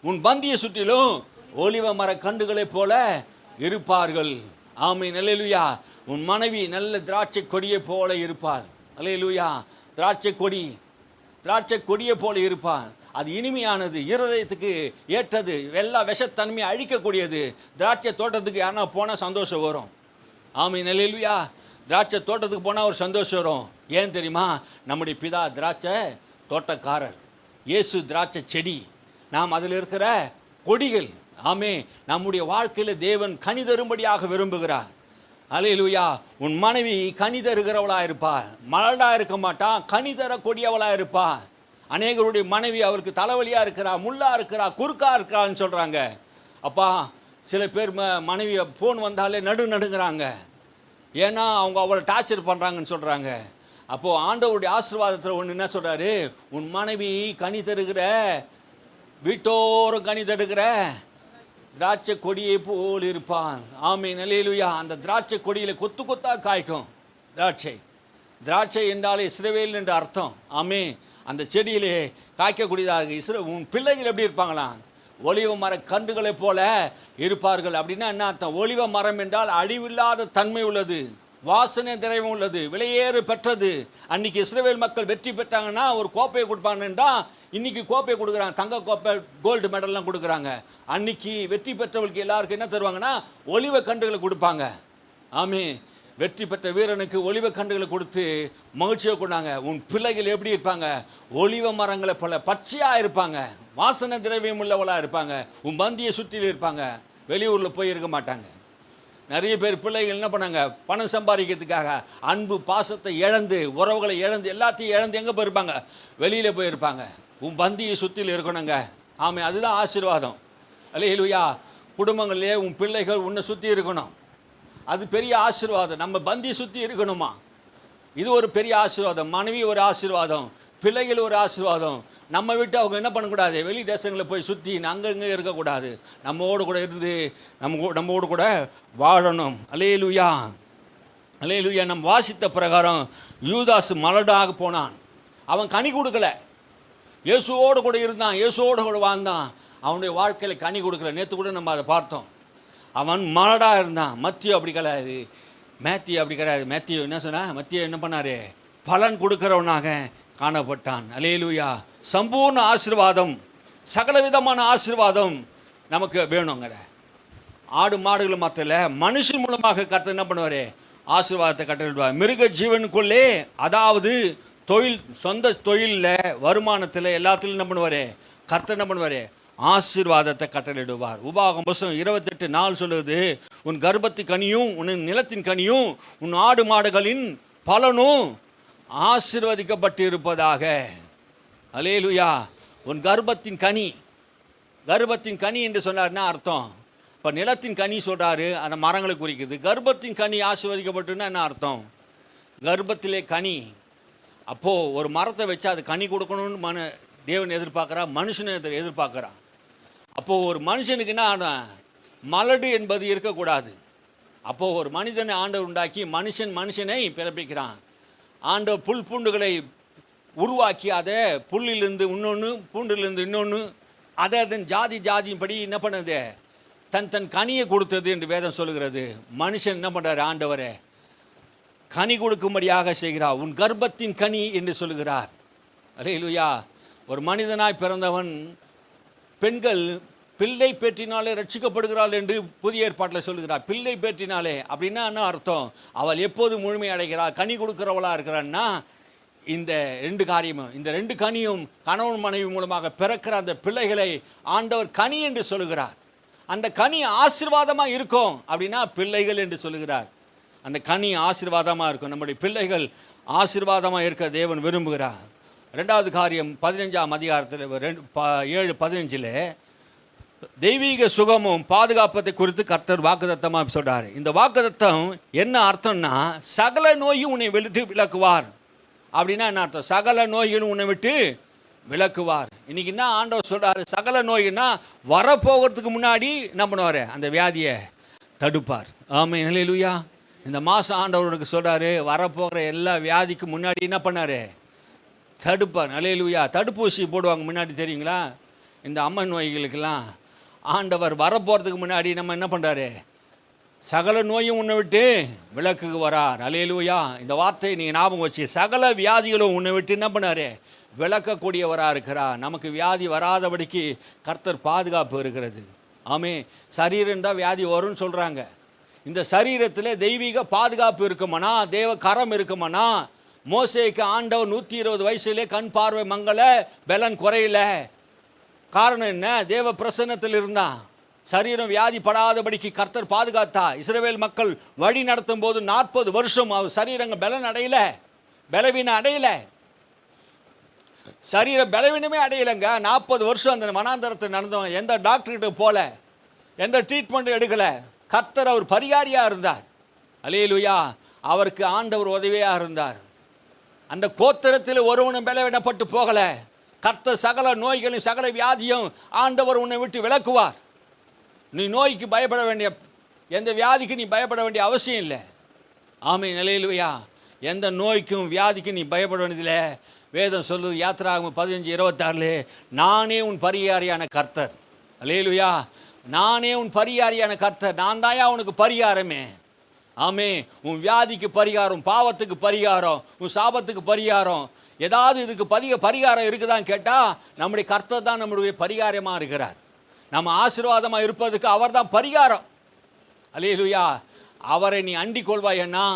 உன் பந்திய சுற்றிலும் ஒலிவ மர கண்டுகளைப் போல இருப்பார்கள். ஆமென். அல்லேலூயா. உன் மனைவி நல்ல திராட்சை கொடியை போல இருப்பாள். அல்லேலூயா. திராட்சை கொடியை போல இருப்பாள். அது இனிமையானது, இருதயத்துக்கு ஏற்றது, எல்லா விஷத்தன்மையை அழிக்கக்கூடியது. திராட்சை தோட்டத்துக்கு யாருன்னா போனால் சந்தோஷம் வரும். ஆமென். அல்லேலூயா. திராட்சை தோட்டத்துக்கு போனால் ஒரு சந்தோஷம் வரும். ஏன் தெரியுமா? நம்முடைய பிதா திராட்சை தோட்டக்காரர், இயேசு திராட்சை செடி, நாம் அதில் இருக்கிற கொடிகள். ஆமே, நம்முடைய வாழ்க்கையில் தேவன் கனி தரும்படியாக விரும்புகிறார். அல்லேலூயா. உன் மனைவி கனி தருகிறவளாக இருப்பாள், மலடாக இருக்க மாட்டா, கனி தரக்கூடியவளாக இருப்பாள். அநேகருடைய மனைவி அவருக்கு தலைவலியாக இருக்கிறா, முள்ளா இருக்கிறா, குறுக்கா இருக்கிறான்னு சொல்கிறாங்க. அப்பா சில பேர் மனைவி ஃபோன் வந்தாலே நடுங்கிறாங்க. ஏன்னா அவங்க அவளை டார்ச்சர் பண்ணுறாங்கன்னு சொல்கிறாங்க. அப்போது ஆண்டவருடைய ஆசீர்வாதத்தில் ஒன்று என்ன சொல்கிறாரு, உன் மனைவி கனி தருகிற வீட்டோரும் கனி தருகிற திராட்சை கொடியை போல் இருப்பான். ஆமென், அல்லேலூயா. அந்த திராட்சை கொடியில் கொத்து கொத்தாக காய்க்கும் திராட்சை என்றாலே இஸ்ரவேல் என்று அர்த்தம். ஆமென். அந்த செடியிலே காய்க்கக்கூடியதாக உன் பிள்ளைகள் எப்படி இருப்பாங்களாம், ஒலிவ மர கன்றுகளைப் போல இருப்பார்கள். அப்படின்னா என்ன அர்த்தம்? ஒலிவ மரம் என்றால் அழிவில்லாத தன்மை உள்ளது, வாசனை திரவியம் உள்ளது, விலையேறு பெற்றது. அன்னைக்கு இஸ்ரவேல் மக்கள் வெற்றி பெற்றாங்கன்னா ஒரு கோப்பையை கொடுப்பாங்கன்றா, இன்னைக்கு கோப்பையை கொடுக்குறாங்க, தங்க கோப்பை, கோல்டு மெடல்லாம் கொடுக்குறாங்க. அன்னைக்கு வெற்றி பெற்றவர்களுக்கு எல்லாருக்கும் என்ன தருவாங்கன்னா ஒலிவ கன்றுகளை கொடுப்பாங்க. ஆமே, வெற்றி பெற்ற வீரனுக்கு ஒலிவ கன்றுகளை கொடுத்து மகிழ்ச்சியை கொண்டாங்க. உன் பிள்ளைகள் எப்படி இருப்பாங்க? ஒலிவ மரங்களை போல பச்சையாக இருப்பாங்க, வாசனை திரவியம் உள்ளவளாக இருப்பாங்க, உன் பந்தியை சுற்றியில் இருப்பாங்க, வெளியூரில் போய் இருக்க மாட்டாங்க. நிறைய பேர் பிள்ளைகள் என்ன பண்ணாங்க, பணம் சம்பாதிக்கிறதுக்காக அன்பு பாசத்தை இழந்து, உறவுகளை இழந்து, எல்லாத்தையும் இழந்து எங்கே போயிருப்பாங்க? வெளியில் போயிருப்பாங்க. உன் பந்தியை சுற்றியில் இருக்கணுங்க. ஆமே, அதுதான் ஆசீர்வாதம். அல்லேலூயா. குடும்பங்களிலே உன் பிள்ளைகள் உன்னை சுற்றி இருக்கணும், அது பெரிய ஆசீர்வாதம். நம்ம பந்தியை சுற்றி இருக்கணுமா, இது ஒரு பெரிய ஆசீர்வாதம். மனைவி ஒரு ஆசீர்வாதம், பிள்ளைகள் ஒரு ஆசீர்வாதம். நம்ம விட்டு அவங்க என்ன பண்ணக்கூடாது, வெளி தேசங்களில் போய் சுற்றி அங்கங்கே இருக்கக்கூடாது. நம்மோடு கூட இருந்து நம்மோடு கூட வாழணும். அல்லேலூயா, அல்லேலூயா. நம்ம வாசித்த பிரகாரம் யூதாஸ் மலடாக போனான். அவன் கனி கொடுக்கல, இயேசுவோடு கூட இருந்தான், இயேசுவோடு கூட வாழ்ந்தான். அவனுடைய வாழ்க்கையில் கனி கொடுக்கல. நேற்று கூட நம்ம அதை பார்த்தோம். அவன் மலடாக இருந்தான். மத்தியோ அப்படி கிடையாது, மேத்தியோ அப்படி கிடையாது. மேத்தியோ என்ன சொன்னா, மத்தியோ என்ன பண்ணாரு, பலன் கொடுக்கிறவனாக காணப்பட்டான். அல்லேலூயா. சம்பூர்ண ஆசீர்வாதம், சகலவிதமான ஆசீர்வாதம் நமக்கு வேணுங்க. ஆடு மாடுகள் மாத்திர மனுஷன் மூலமாக கர்த்தர் என்ன பண்ணுவார், ஆசீர்வாதத்தை கட்டளிடுவார். மிருக ஜீவனுக்குள்ளே, அதாவது தொழில், சொந்த தொழிலில், வருமானத்தில், எல்லாத்திலும் என்ன பண்ணுவார், கர்த்தர் என்ன பண்ணுவார், ஆசீர்வாதத்தை கட்டளிடுவார். உபாகம் 28:4 சொல்லுது, உன் கர்ப்பத்தின் கனியும் உன் நிலத்தின் கனியும் உன் ஆடு மாடுகளின் பலனும் ஆசீர்வதிக்கப்பட்டு இருப்பதாக. அல்லேலூயா. உன் கர்ப்பத்தின் கனி, கர்ப்பத்தின் கனி என்று சொன்னார்னா அர்த்தம், இப்போ நிலத்தின் கனி சொல்கிறாரு, அந்த மரங்களை குறிக்குது. கர்ப்பத்தின் கனி ஆசீர்வதிக்கப்பட்டுன்னா என்ன அர்த்தம்? கர்ப்பத்திலே கனி. அப்போது ஒரு மரத்தை வச்சு அது கனி கொடுக்கணும்னு தேவன் எதிர்பார்க்குறா, மனுஷனை எதிர்பார்க்குறான். அப்போது ஒரு மனுஷனுக்கு என்ன ஆடும், மலடு என்பது இருக்கக்கூடாது. அப்போது ஒரு மனிதனை ஆண்டவர் உண்டாக்கி மனுஷனை பிறப்பிக்கிறான். ஆண்டவர் புல் பூண்டுகளை உருவாக்கி அதை புல்லிலிருந்து இன்னொன்று, பூண்டிலிருந்து இன்னொன்று, அதை அதன் ஜாதியின்படி என்ன பண்ணுது, தன் கனியை கொடுத்தது என்று வேதம் சொல்லுகிறது. மனுஷன் என்ன பண்ணுறாரு, ஆண்டவரே கனி கொடுக்கும்படியாக செய்கிறார். உன் கர்ப்பத்தின் கனி என்று சொல்லுகிறார். அல்லேலூயா. ஒரு மனிதனாய் பிறந்தவன், பெண்கள் பிள்ளை பேற்றினாலே ரட்சிக்கப்படுகிறாள் என்று புதிய ஏற்பாட்டில் சொல்லுகிறார். பிள்ளை பேற்றினாலே அப்படின்னா என்ன அர்த்தம், அவள் எப்போது முழுமை அடைகிறாள், கனி கொடுக்கிறவளாக இருக்கிறான்னா, இந்த ரெண்டு காரியமும், இந்த ரெண்டு கனியும் கணவன் மனைவி மூலமாக பிறக்கிற அந்த பிள்ளைகளை ஆண்டவர் கனி என்று சொல்லுகிறார். அந்த கனி ஆசீர்வாதமாக இருக்கும் அப்படின்னா பிள்ளைகள் என்று சொல்லுகிறார். அந்த கனி ஆசீர்வாதமாக இருக்கும். நம்முடைய பிள்ளைகள் ஆசீர்வாதமாக இருக்க தேவன் விரும்புகிறார். ரெண்டாவது காரியம் 15ஆம் அதிகாரத்தில் 7:15 தெய்வீக சுகமும் பாதுகாப்பத்தை குறித்து கர்த்தர் வாக்குத்தத்தமாக சொல்கிறார். இந்த வாக்குத்தத்தம் என்ன அர்த்தம்னா, சகல நோயும் உன்னை விட்டு விலக்குவார். அப்படின்னா என்ன அர்த்தம், சகல நோய்களும் உன்னை விட்டு விலக்குவார். இன்னைக்கு என்ன ஆண்டவர் சொல்கிறார், சகல நோய்னா வரப்போகிறதுக்கு முன்னாடி என்ன பண்ணுவார், அந்த வியாதியை தடுப்பார். ஆமென், அல்லேலூயா. இந்த மாதம் ஆண்டவருக்கு சொல்கிறாரு, வரப்போகிற எல்லா வியாதிக்கு முன்னாடி என்ன பண்ணார், தடுப்பார். அல்லேலூயா. தடுப்பூசி போடுவாங்க முன்னாடி, தெரியுங்களா? இந்த அம்மன் நோய்களுக்கெல்லாம் ஆண்டவர் வரப்போகிறதுக்கு முன்னாடி நம்ம என்ன பண்ணுறாரு, சகல நோயும் உன்னை விட்டு விலக்குக்கு வரார். அல்லேலூயா. இந்த வார்த்தையை நீங்கள் ஞாபகம் வச்சு, சகல வியாதிகளும் உன்னை விட்டு என்ன பண்ணார், விளக்கக்கூடியவராக இருக்கிறார். நமக்கு வியாதி வராதபடிக்கு கர்த்தர் பாதுகாப்பு இருக்கிறது. ஆமே, சரீரம் தான் வியாதி வரும்னு சொல்கிறாங்க. இந்த சரீரத்தில் தெய்வீக பாதுகாப்பு இருக்குமானா, தேவ கரம் இருக்குமானா, மோசேக்கு ஆண்டவர் 120 வயசுலே கண் பார்வை மங்கள, பலன் குறையில. காரணம் என்ன, தேவ பிரசன்னத்தில் இருந்தான். சரீரம் வியாதி படாதபடிக்கு கர்த்தர் பாதுகாத்தா. இஸ்ரவேல் மக்கள் வழி நடத்தும் போது 40 வருஷம் அவர் சரீரங்கள் பலன் அடையல, பலவீனம் அடையல, சரீர பலவீனமே அடையலைங்க. 40 வருஷம் அந்த வனாந்தரத்தை நடந்தவன் எந்த டாக்டர்கிட்ட போல. எந்த ட்ரீட்மெண்ட்டும் எடுக்கலை. கர்த்தர் அவர் பரிகாரியாக இருந்தார். அல்லேலூயா. அவருக்கு ஆண்டவர் உதவியாக இருந்தார். அந்த கோத்திரத்தில் ஒருவனும் பலவீனப்பட்டு போகலை. கர்த்தர் சகல நோய்களையும் சகல வியாதியும் ஆண்டவர் உன்னை விட்டு விலக்குவார். நீ நோய்க்கு பயப்பட வேண்டிய, எந்த வியாதிக்கு நீ பயப்பட வேண்டிய அவசியம் இல்லை. ஆமென். அல்லேலூயா. எந்த நோய்க்கும் வியாதிக்கும் நீ பயப்பட வேண்டியதில்லை. வேதம் சொல்லுது யாத்திராகமம் 15:26, நானே உன் பரிகாரியான கர்த்தர். அல்லேலூயா. நானே உன் பரிகாரியான கர்த்தர். நான் தாயா உனக்கு பரிகாரமே. ஆமே. உன் வியாதிக்கு பரிகாரம், பாவத்துக்கு பரிகாரம், உன் சாபத்துக்கு பரிகாரம், ஏதாவது இதுக்கு பரிகாரம் இருக்குதான்னு கேட்டால் நம்முடைய கர்த்தர் தான் நம்முடைய பரிகாரமாக இருக்கிறார். நம்ம ஆசீர்வாதமாக இருப்பதுக்கு அவர் தான் பரிகாரம். அல்லேலூயா. அவரை நீ அண்டிக் கொள்வாயன்னா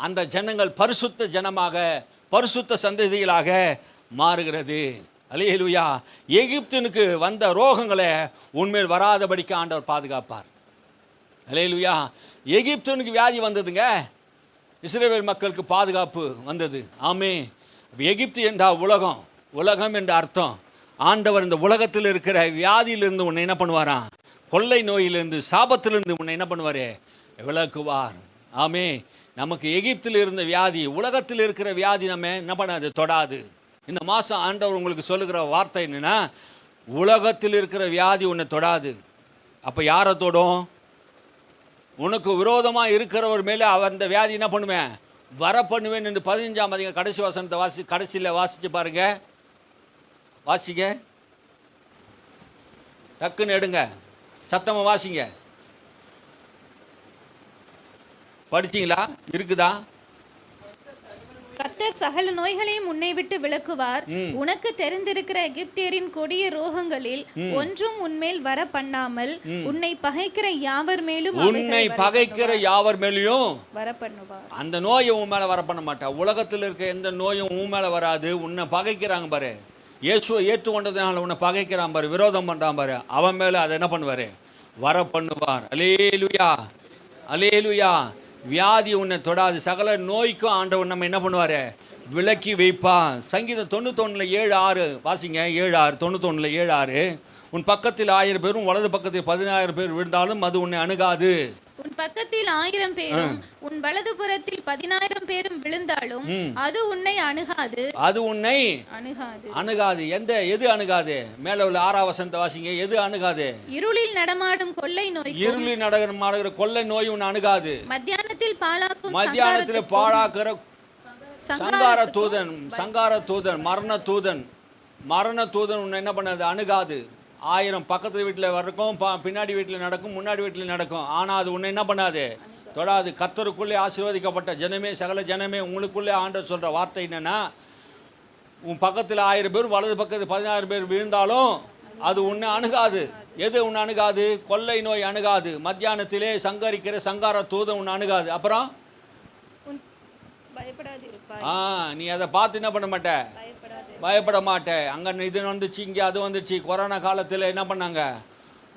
அந்த ஜனங்கள் பரிசுத்த ஜனமாக, பரிசுத்த சந்ததிகளாக மாறுகிறது. அல்லேலூயா. எகிப்தினுக்கு வந்த ரோகங்களை உன்மேல் வராதபடிக்கு ஆண்டவர் பாதுகாப்பார். அல்லேலூயா. எகிப்தினுக்கு வியாதி வந்ததுங்க, இஸ்ரவேல் மக்களுக்கு பாதுகாப்பு வந்தது. ஆமே. எகிப்து என்றால் உலகம், உலகம் என்ற அர்த்தம். ஆண்டவர் இந்த உலகத்தில் இருக்கிற வியாதியிலிருந்து உன்னை என்ன பண்ணுவாராம்? கொள்ளை நோயிலிருந்து, சாபத்திலிருந்து உன்னை என்ன பண்ணுவார்? விலக்குவார். ஆமே. நமக்கு எகிப்தில் இருந்த வியாதி, உலகத்தில் இருக்கிற வியாதி நம்ம என்ன பண்ணாது? தொடாது. இந்த மாதம் ஆண்டவர் உங்களுக்கு சொல்லுகிற வார்த்தை என்னன்னா, உலகத்தில் இருக்கிற வியாதி உன்னை தொடாது. அப்போ யாரை தொடும்? உனக்கு விரோதமாக இருக்கிறவர் மேலே அந்த வியாதி என்ன பண்ணுவேன்? வர பண்ணுவேன் என்று 15ஆம் அதிகாரம் கடைசி வசனத்தை கடைசியில் வாசித்து பாருங்க. வாசிங்க, டக்குன்னு எடுங்க, சத்தமாக வாசிங்க. படிச்சிங்களா? இருக்குதா? கர்த்தர் சகல நோய்களையும் உன்னை விட்டு விலக்குவார். உனக்கு தெரிந்திருக்கிற எகிப்தியரின் கொடிய ரோகங்களில் ஒன்றும் உன்மேல் வர பண்ணாமல் உன்னை பகைக்கிற யாவர் மேலும் வர பண்ணுவார். அந்த நோயை உன் மேல வர பண்ண மாட்டா. உலகத்தில் இருக்க எந்த நோயும் உன் மேல வராது. உன்னை பகைக்கிறாங்க பாரு, இயேசுவை ஏற்றுக்கொண்டதுனால உன்னை பகைக்கிறான் பாரு, விரோதம் பண்றான் பாரு, அவன் மேல அதை என்ன பண்ணுவாரு? வர பண்ணுவார். அல்லேலூயா. அல்லேலூயா. வியாதி உன்னை தொடாது. சகல நோய்க்கும் ஆண்டவர் நம்ம என்ன பண்ணுவார்? விலக்கி வைப்பான். சங்கீதம் 91:7-6 வாசிங்க. 7:6, 91:7-6. உன் பக்கத்தில் 1000 பேரும் வலது பக்கத்தில் 10,000 பேர் விழுந்தாலும் அது உன்னை அணுகாது. உன் பக்கத்தில் 1000 பேரும் உன் வலது புறத்தில் 10,000 பேரும் விழுந்தாலும் அது உன்னை அணுகாது. அது உன்னை அணுகாது. எது அணுகாது? மேல உள்ள 6ஆம் வசனத்தை வாசிங்க. எது அணுகாது? இருளில் நடமாடும் கொள்ளை நோய். இருளில் நடமாடுகிற கொள்ளை நோய் உன்னை அணுகாது. மத்தியானத்தில் பாழாக்குற சங்கார தூதன், மரண தூதன் உன்னை என்ன பண்ணாது? அணுகாது. 1000 பக்கத்து வீட்டில் இருக்கும், பின்னாடி வீட்டில் நடக்கும், முன்னாடி வீட்டில் நடக்கும். ஆனால் அது உன்னை என்ன பண்ணாது? தொடாது. கர்த்தருக்குள்ளே ஆசீர்வதிக்கப்பட்ட ஜனமே, சகல ஜனமே, உங்களுக்குள்ளே ஆண்டவர் சொல்கிற வார்த்தை என்னென்னா, உன் பக்கத்தில் 1000 பேர் வலது பக்கத்தில் 10,000 பேர் விழுந்தாலும் அது உன்னை அணுகாது. எது உன்னை அணுகாது? கொள்ளை நோய் அணுகாது. மத்தியானத்திலே சங்கரிக்கிற சங்கார தூதன் உன்னை அணுகாது. அப்புறம் நீ அதை பார்த்து என்ன பண்ண மாட்ட? பயப்பட மாட்டேன். அங்கே இது வந்துச்சு, இங்கே அது வந்துச்சு. கொரோனா காலத்தில் என்ன பண்ணாங்க?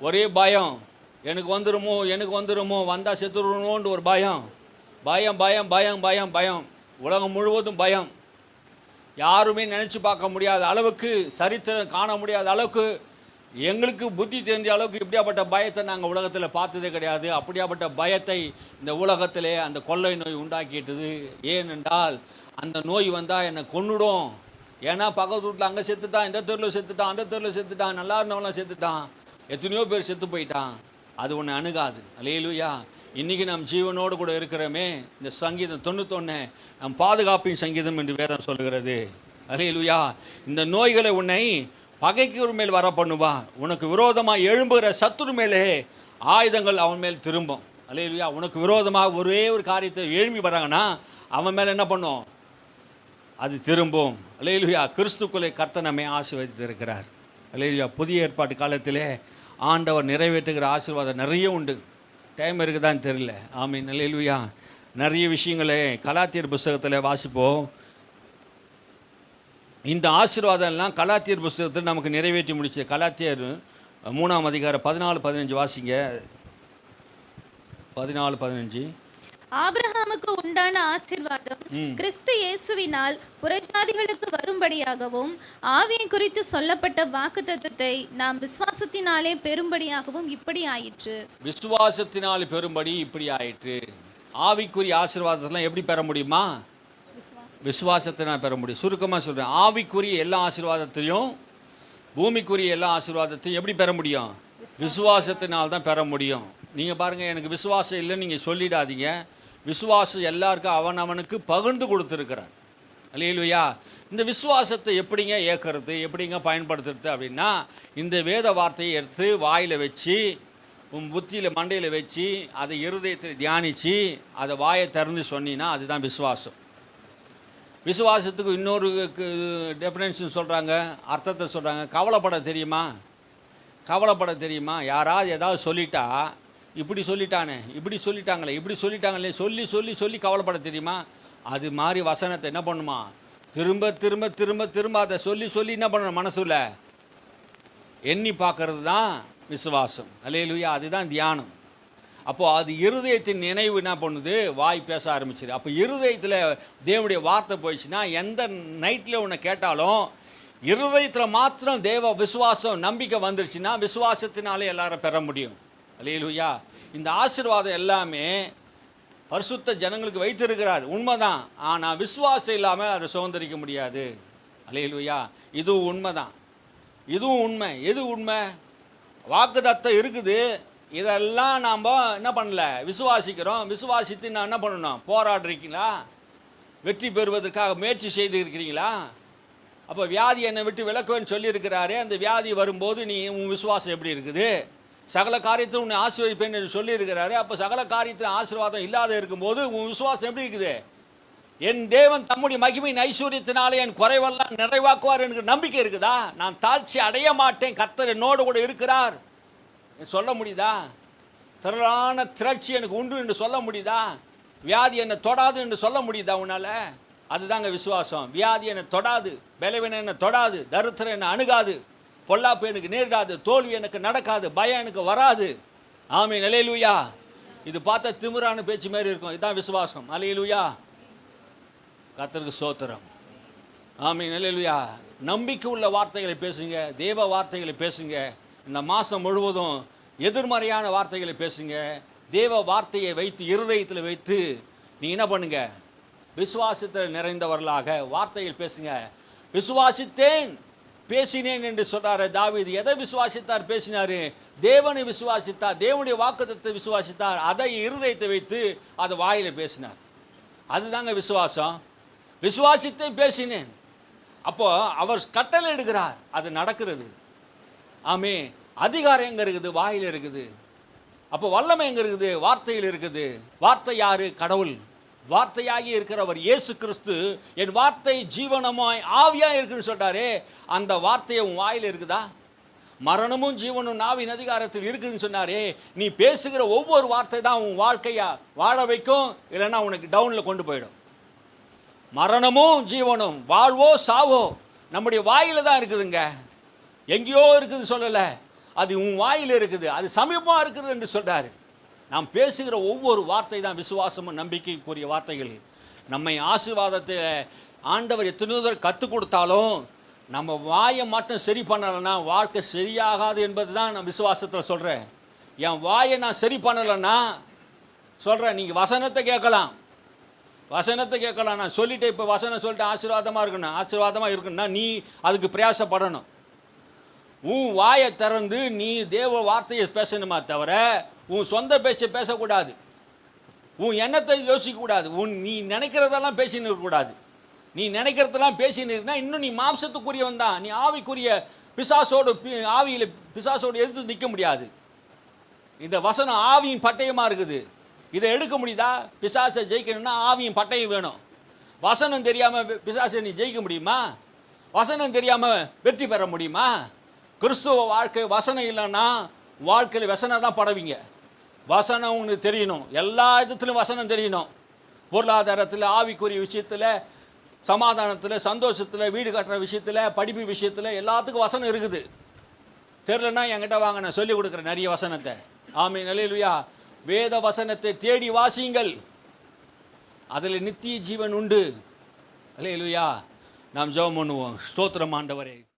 ஒரே பயம். எனக்கு வந்துருமோ, வந்தால் செத்துருமோன்ற ஒரு பயம். உலகம் முழுவதும் பயம். யாருமே நினச்சி பார்க்க முடியாத அளவுக்கு, சரித்திரம் காண முடியாத அளவுக்கு, எங்களுக்கு புத்தி தெரிஞ்ச அளவுக்கு இப்படியாப்பட்ட பயத்தை நாங்கள் உலகத்தில் பார்த்ததே கிடையாது. அப்படியாப்பட்ட பயத்தை இந்த உலகத்திலே அந்த கொள்ளை நோய் உண்டாக்கிட்டது. ஏனென்றால் அந்த நோய் வந்தால் என்னை கொன்னுடும். ஏன்னா பக்கத்து வீட்டில் அங்கே செத்துட்டான், இந்த தெருவில் செத்துட்டான், அந்த தெருவில் செத்துட்டான், நல்லா இருந்தவங்களாம் செத்துட்டான், எத்தனையோ பேர் செத்து போயிட்டான். அது ஒன்று அணுகாது. அல்லேலூயா. இன்றைக்கி நம் ஜீவனோடு கூட இருக்கிறோமே. இந்த சங்கீதம் 91 நம் பாதுகாப்பின் சங்கீதம் என்று வேதம் சொல்கிறது. அல்லேலூயா. இந்த நோய்களை உன்னை பகைக்கு மேல் வர பண்ணுவான். உனக்கு விரோதமாக எழும்புகிற சத்துரு மேலே ஆயுதங்கள் அவன் மேல் திரும்பும். அல்லேலூயா. உனக்கு விரோதமாக ஒரே ஒரு காரியத்தை எழும்பி வராங்கன்னா அவன் மேலே என்ன பண்ணும்? அது திரும்பும். அல்லேலூயா. கிறிஸ்துக்குள்ளே கர்த்தர் நம்மை ஆசீர்வதித்திருக்கிறார். அல்லேலூயா. புதிய ஏற்பாட்டு காலத்திலே ஆண்டவர் நிறைவேற்றுகிற ஆசீர்வாதம் நிறைய உண்டு. டைம் இருக்குதான்னு தெரியல. ஆமீன். அல்லேலூயா. நிறைய விஷயங்களை கலாத்தியர் புஸ்தகத்தில் வாசிப்போம். இந்த ஆசீர்வாதம் எல்லாம் கலாத்தியர் புஸ்தகத்தில் நமக்கு நிறைவேற்றி முடிச்சு. கலாத்தியர் 3ஆம் அதிகாரம் 14-15 வாசிங்க. 14-15. ஆபிரகாமுக்கு உண்டான ஆசீர்வாதம் கிறிஸ்து இயேசுவினால் புறஜாதிகளுக்கு வரும்படியாகவும் ஆவியை குறித்து சொல்லப்பட்ட வாக்குத்தத்தத்தை நாம் விசுவாசத்தினாலே பெறும்படியாகவும் இப்படி ஆயிற்று. விசுவாசத்தினாலே பெறும்படி இப்படி ஆயிற்று. ஆவிக்குரிய ஆசீர்வாதத்தெல்லாம் எப்படி பெற முடியுமா? விசுவாசத்தினால் பெற முடியும். சுருக்கமாக சொல்கிறேன், ஆவிக்குரிய எல்லா ஆசீர்வாதத்தையும் பூமிக்குரிய எல்லா ஆசீர்வாதத்தையும் எப்படி பெற முடியும்? விசுவாசத்தினால் தான் பெற முடியும். நீங்கள் பாருங்கள், எனக்கு விசுவாசம் இல்லைன்னு நீங்கள் சொல்லிடாதீங்க. விசுவாசம் எல்லாருக்கும் அவனவனுக்கு பகிர்ந்து கொடுத்துருக்கிறார். அல்லேலூயா. இந்த விசுவாசத்தை எப்படிங்க ஏற்கிறது, எப்படிங்க பயன்படுத்துறது அப்படின்னா, இந்த வேத வார்த்தையை எடுத்து வாயில் வச்சு உன் புத்தியில் மண்டையில் வச்சு அதை இருதயத்தில் தியானித்து அதை வாயை திறந்து சொன்னீங்கன்னா அதுதான் விசுவாசம். விசுவாசத்துக்கு இன்னொரு டெஃபினேஷன் சொல்கிறாங்க, அர்த்தத்தை சொல்கிறாங்க. கவலைப்பட தெரியுமா? கவலைப்பட தெரியுமா? யாராவது ஏதாவது சொல்லிட்டா, இப்படி சொல்லிட்டானே, இப்படி சொல்லிட்டாங்களே, இப்படி சொல்லிட்டாங்களே சொல்லி சொல்லி சொல்லி கவலைப்பட தெரியுமா? அது மாதிரி வசனத்தை என்ன பண்ணுமா, திரும்ப திரும்ப திரும்ப திரும்ப அதை சொல்லி சொல்லி என்ன பண்ணணும், மனசுல எண்ணி பார்க்கறது தான் விசுவாசம். அல்லேலூயா. அதுதான் தியானம். அப்போது அது இருதயத்தின் நினைவு என்ன பண்ணுது, வாய் பேச ஆரம்பிச்சிது. அப்போ இருதயத்தில் தேவனுடைய வார்த்தை போயிடுச்சுன்னா எந்த நைட்டில் உன்னை கேட்டாலும் இருதயத்தில் மாத்திரம் தேவ விசுவாசம் நம்பிக்கை வந்துருச்சுன்னா விசுவாசத்தினாலே எல்லாரும் பெற முடியும். அல்லேலூயா. இந்த ஆசீர்வாதம் எல்லாமே பரிசுத்த ஜனங்களுக்கு வைத்திருக்கிறார், உண்மைதான். ஆனால் விசுவாசம் இல்லாமல் அதை சுதந்திரிக்க முடியாது. அல்லேலூயா. இதுவும் உண்மைதான், இதுவும் உண்மை. எது உண்மை? வாக்குத்தத்தம் இருக்குது, இதெல்லாம் நாம் என்ன பண்ணல, விசுவாசிக்கிறோம். விசுவாசித்து நான் என்ன பண்ணணும், போராடுறீங்களா? வெற்றி பெறுவதற்காக முயற்சி செய்து இருக்கிறீங்களா? அப்போ வியாதி என்னை விட்டு விலக்குவேன்னு சொல்லியிருக்கிறாரே, அந்த வியாதி வரும்போது நீ உன் விசுவாசம் எப்படி இருக்குது? சகல காரியத்தில் உன்னை ஆசீர்வதிப்பேன் என்று சொல்லியிருக்கிறாரு. அப்போ சகல காரியத்தில் ஆசீர்வாதம் இல்லாத இருக்கும்போது உன் விசுவாசம் எப்படி இருக்குது? என் தேவன் தம்முடைய மகிமையின் ஐஸ்வர்யத்தினாலே என் குறைவெல்லாம் நிறைவாக்குவார் என்கிற நம்பிக்கை இருக்குதா? நான் தாழ்ச்சி அடைய மாட்டேன், கர்த்தர் என்னோடு கூட இருக்கிறார் சொல்ல முடியுதா? திரளான திரட்சி எனக்கு உண்டு என்று சொல்ல முடியுதா? வியாதி என்னை தொடாது என்று சொல்ல முடியுதா உன்னால்? அதுதாங்க விசுவாசம். வியாதி என்னை தொடாது, பலவீனம் என்னை தொடாது, தரித்திரம் என்னை அணுகாது, பொல்லாப்பு எனக்கு நேரிடாது, தோல்வி எனக்கு நடக்காது, பயம் எனக்கு வராது. ஆமென். அல்லேலூயா. இது பார்த்தா திமிரான பேச்சு மாதிரி இருக்கும், இதுதான் விசுவாசம். அல்லேலூயா. கர்த்தருக்கு ஸ்தோத்திரம். ஆமென். அல்லேலூயா. நம்பிக்கை உள்ள வார்த்தைகளை பேசுங்க, தேவ வார்த்தைகளை பேசுங்க. இந்த மாதம் முழுவதும் எதிர்மறையான வார்த்தைகளை பேசுங்க. தேவ வார்த்தையை வைத்து இருதயத்தில் வைத்து நீங்கள் என்ன பண்ணுங்க, விசுவாசத்தில் நிறைந்தவர்களாக வார்த்தைகள் பேசுங்க. விசுவாசித்தேன் பேசினேன் என்று சொல்றாரு தாவீது. எதை விசுவாசித்தார்? பேசினார். தேவனை விசுவாசித்தார், தேவனுடைய வாக்குத்தத்தத்தை விசுவாசித்தார். அதை இருதயத்தை வைத்து அதை வாயில் பேசினார். அதுதாங்க விசுவாசம். விசுவாசித்தேன் பேசினேன். அப்போ அவர் கட்டளை எடுக்கிறார், அது நடக்கிறது. ஆமே. அதிகாரம் எங்கே இருக்குது? வாயில் இருக்குது. அப்போ வல்லமை எங்கே இருக்குது? வார்த்தையில் இருக்குது. வார்த்தை யாரு? கடவுள். வார்த்தையாகி இருக்கிறவர் இயேசு கிறிஸ்து. என் வார்த்தை ஜீவனமாய் ஆவியாக இருக்குன்னு சொல்றாரு. அந்த வார்த்தையை உன் வாயில் இருக்குதா? மரணமும் ஜீவனும் நாவின் அதிகாரத்தில் இருக்குதுன்னு சொன்னாரே. நீ பேசுகிற ஒவ்வொரு வார்த்தை தான் உன் வாழ்க்கையா வாழ வைக்கும், இல்லைன்னா உனக்கு டவுனில் கொண்டு போயிடும். மரணமும் ஜீவனும், வாழ்வோ சாவோ நம்முடைய வாயில் தான் இருக்குதுங்க. எங்கேயோ இருக்குது சொல்லலை, அது உன் வாயில் இருக்குது, அது சமீபமாக இருக்குது என்று சொல்கிறாரு. நாம் பேசுகிற ஒவ்வொரு வார்த்தை தான் விசுவாசமும் நம்பிக்கைக்குரிய வார்த்தைகள். நம்மை ஆசீர்வாதத்தை ஆண்டவர் எத்தனையோ தடவை கற்றுக் கொடுத்தாலும் நம்ம வாயை மட்டும் சரி பண்ணலைன்னா வாழ்க்கை சரியாகாது என்பது தான் நான் விசுவாசத்தில் சொல்கிறேன். என் வாயை நான் சரி பண்ணலைன்னா சொல்கிறேன், நீங்கள் வசனத்தை கேட்கலாம், வசனத்தை கேட்கலாம். நான் சொல்லிவிட்டு இப்போ வசனம் சொல்லிட்டு ஆசீர்வாதமாக இருக்குன்னா நீ அதுக்கு பிரயாசப்படணும். உன் வாயை திறந்து நீ தேவ வார்த்தையை பேசணுமா தவிர உன் சொந்த பேச்சை பேசக்கூடாது, உன் எண்ணத்தை யோசிக்கக்கூடாது, நீ நினைக்கிறதெல்லாம் பேசின்னு இருக்கக்கூடாது. நீ நினைக்கிறதெல்லாம் பேசின்னு இருக்குன்னா இன்னும் நீ மாம்சத்துக்குரியவன் தான். நீ ஆவிக்குரிய ஆவியில் பிசாசோடு எதிர்த்து நிற்க முடியாது. இந்த வசனம் ஆவியின் பட்டயமாக இருக்குது, இதை எடுக்க முடியுதா? பிசாசை ஜெயிக்கணும்னா ஆவியின் பட்டயம் வேணும். வசனம் தெரியாமல் பிசாசை நீ ஜெயிக்க முடியுமா? வசனம் தெரியாமல் வெற்றி பெற முடியுமா? கிறிஸ்துவ வாழ்க்கை வசனம் இல்லைன்னா வாழ்க்கையில் வசனம் தான் படவிங்க. வசனம் உங்களுக்கு தெரியணும், எல்லா விதத்திலும் வசனம் தெரியணும். பொருளாதாரத்தில், ஆவிக்குரிய விஷயத்தில், சமாதானத்தில், சந்தோஷத்தில், வீடு கட்டுற விஷயத்தில், படிப்பு விஷயத்தில் எல்லாத்துக்கும் வசனம் இருக்குது. தெரிலன்னா என்கிட்ட வாங்க, நான் சொல்லிக் கொடுக்குறேன் நிறைய வசனத்தை. ஆமென். அல்லேலூயா. வேத வசனத்தை தேடி வாசியுங்கள். அதில் நித்திய ஜீவன் உண்டு. அல்லேலூயா. நாம் ஜெபம் பண்ணுவோம். ஸ்தோத்திரம் ஆண்டவரே.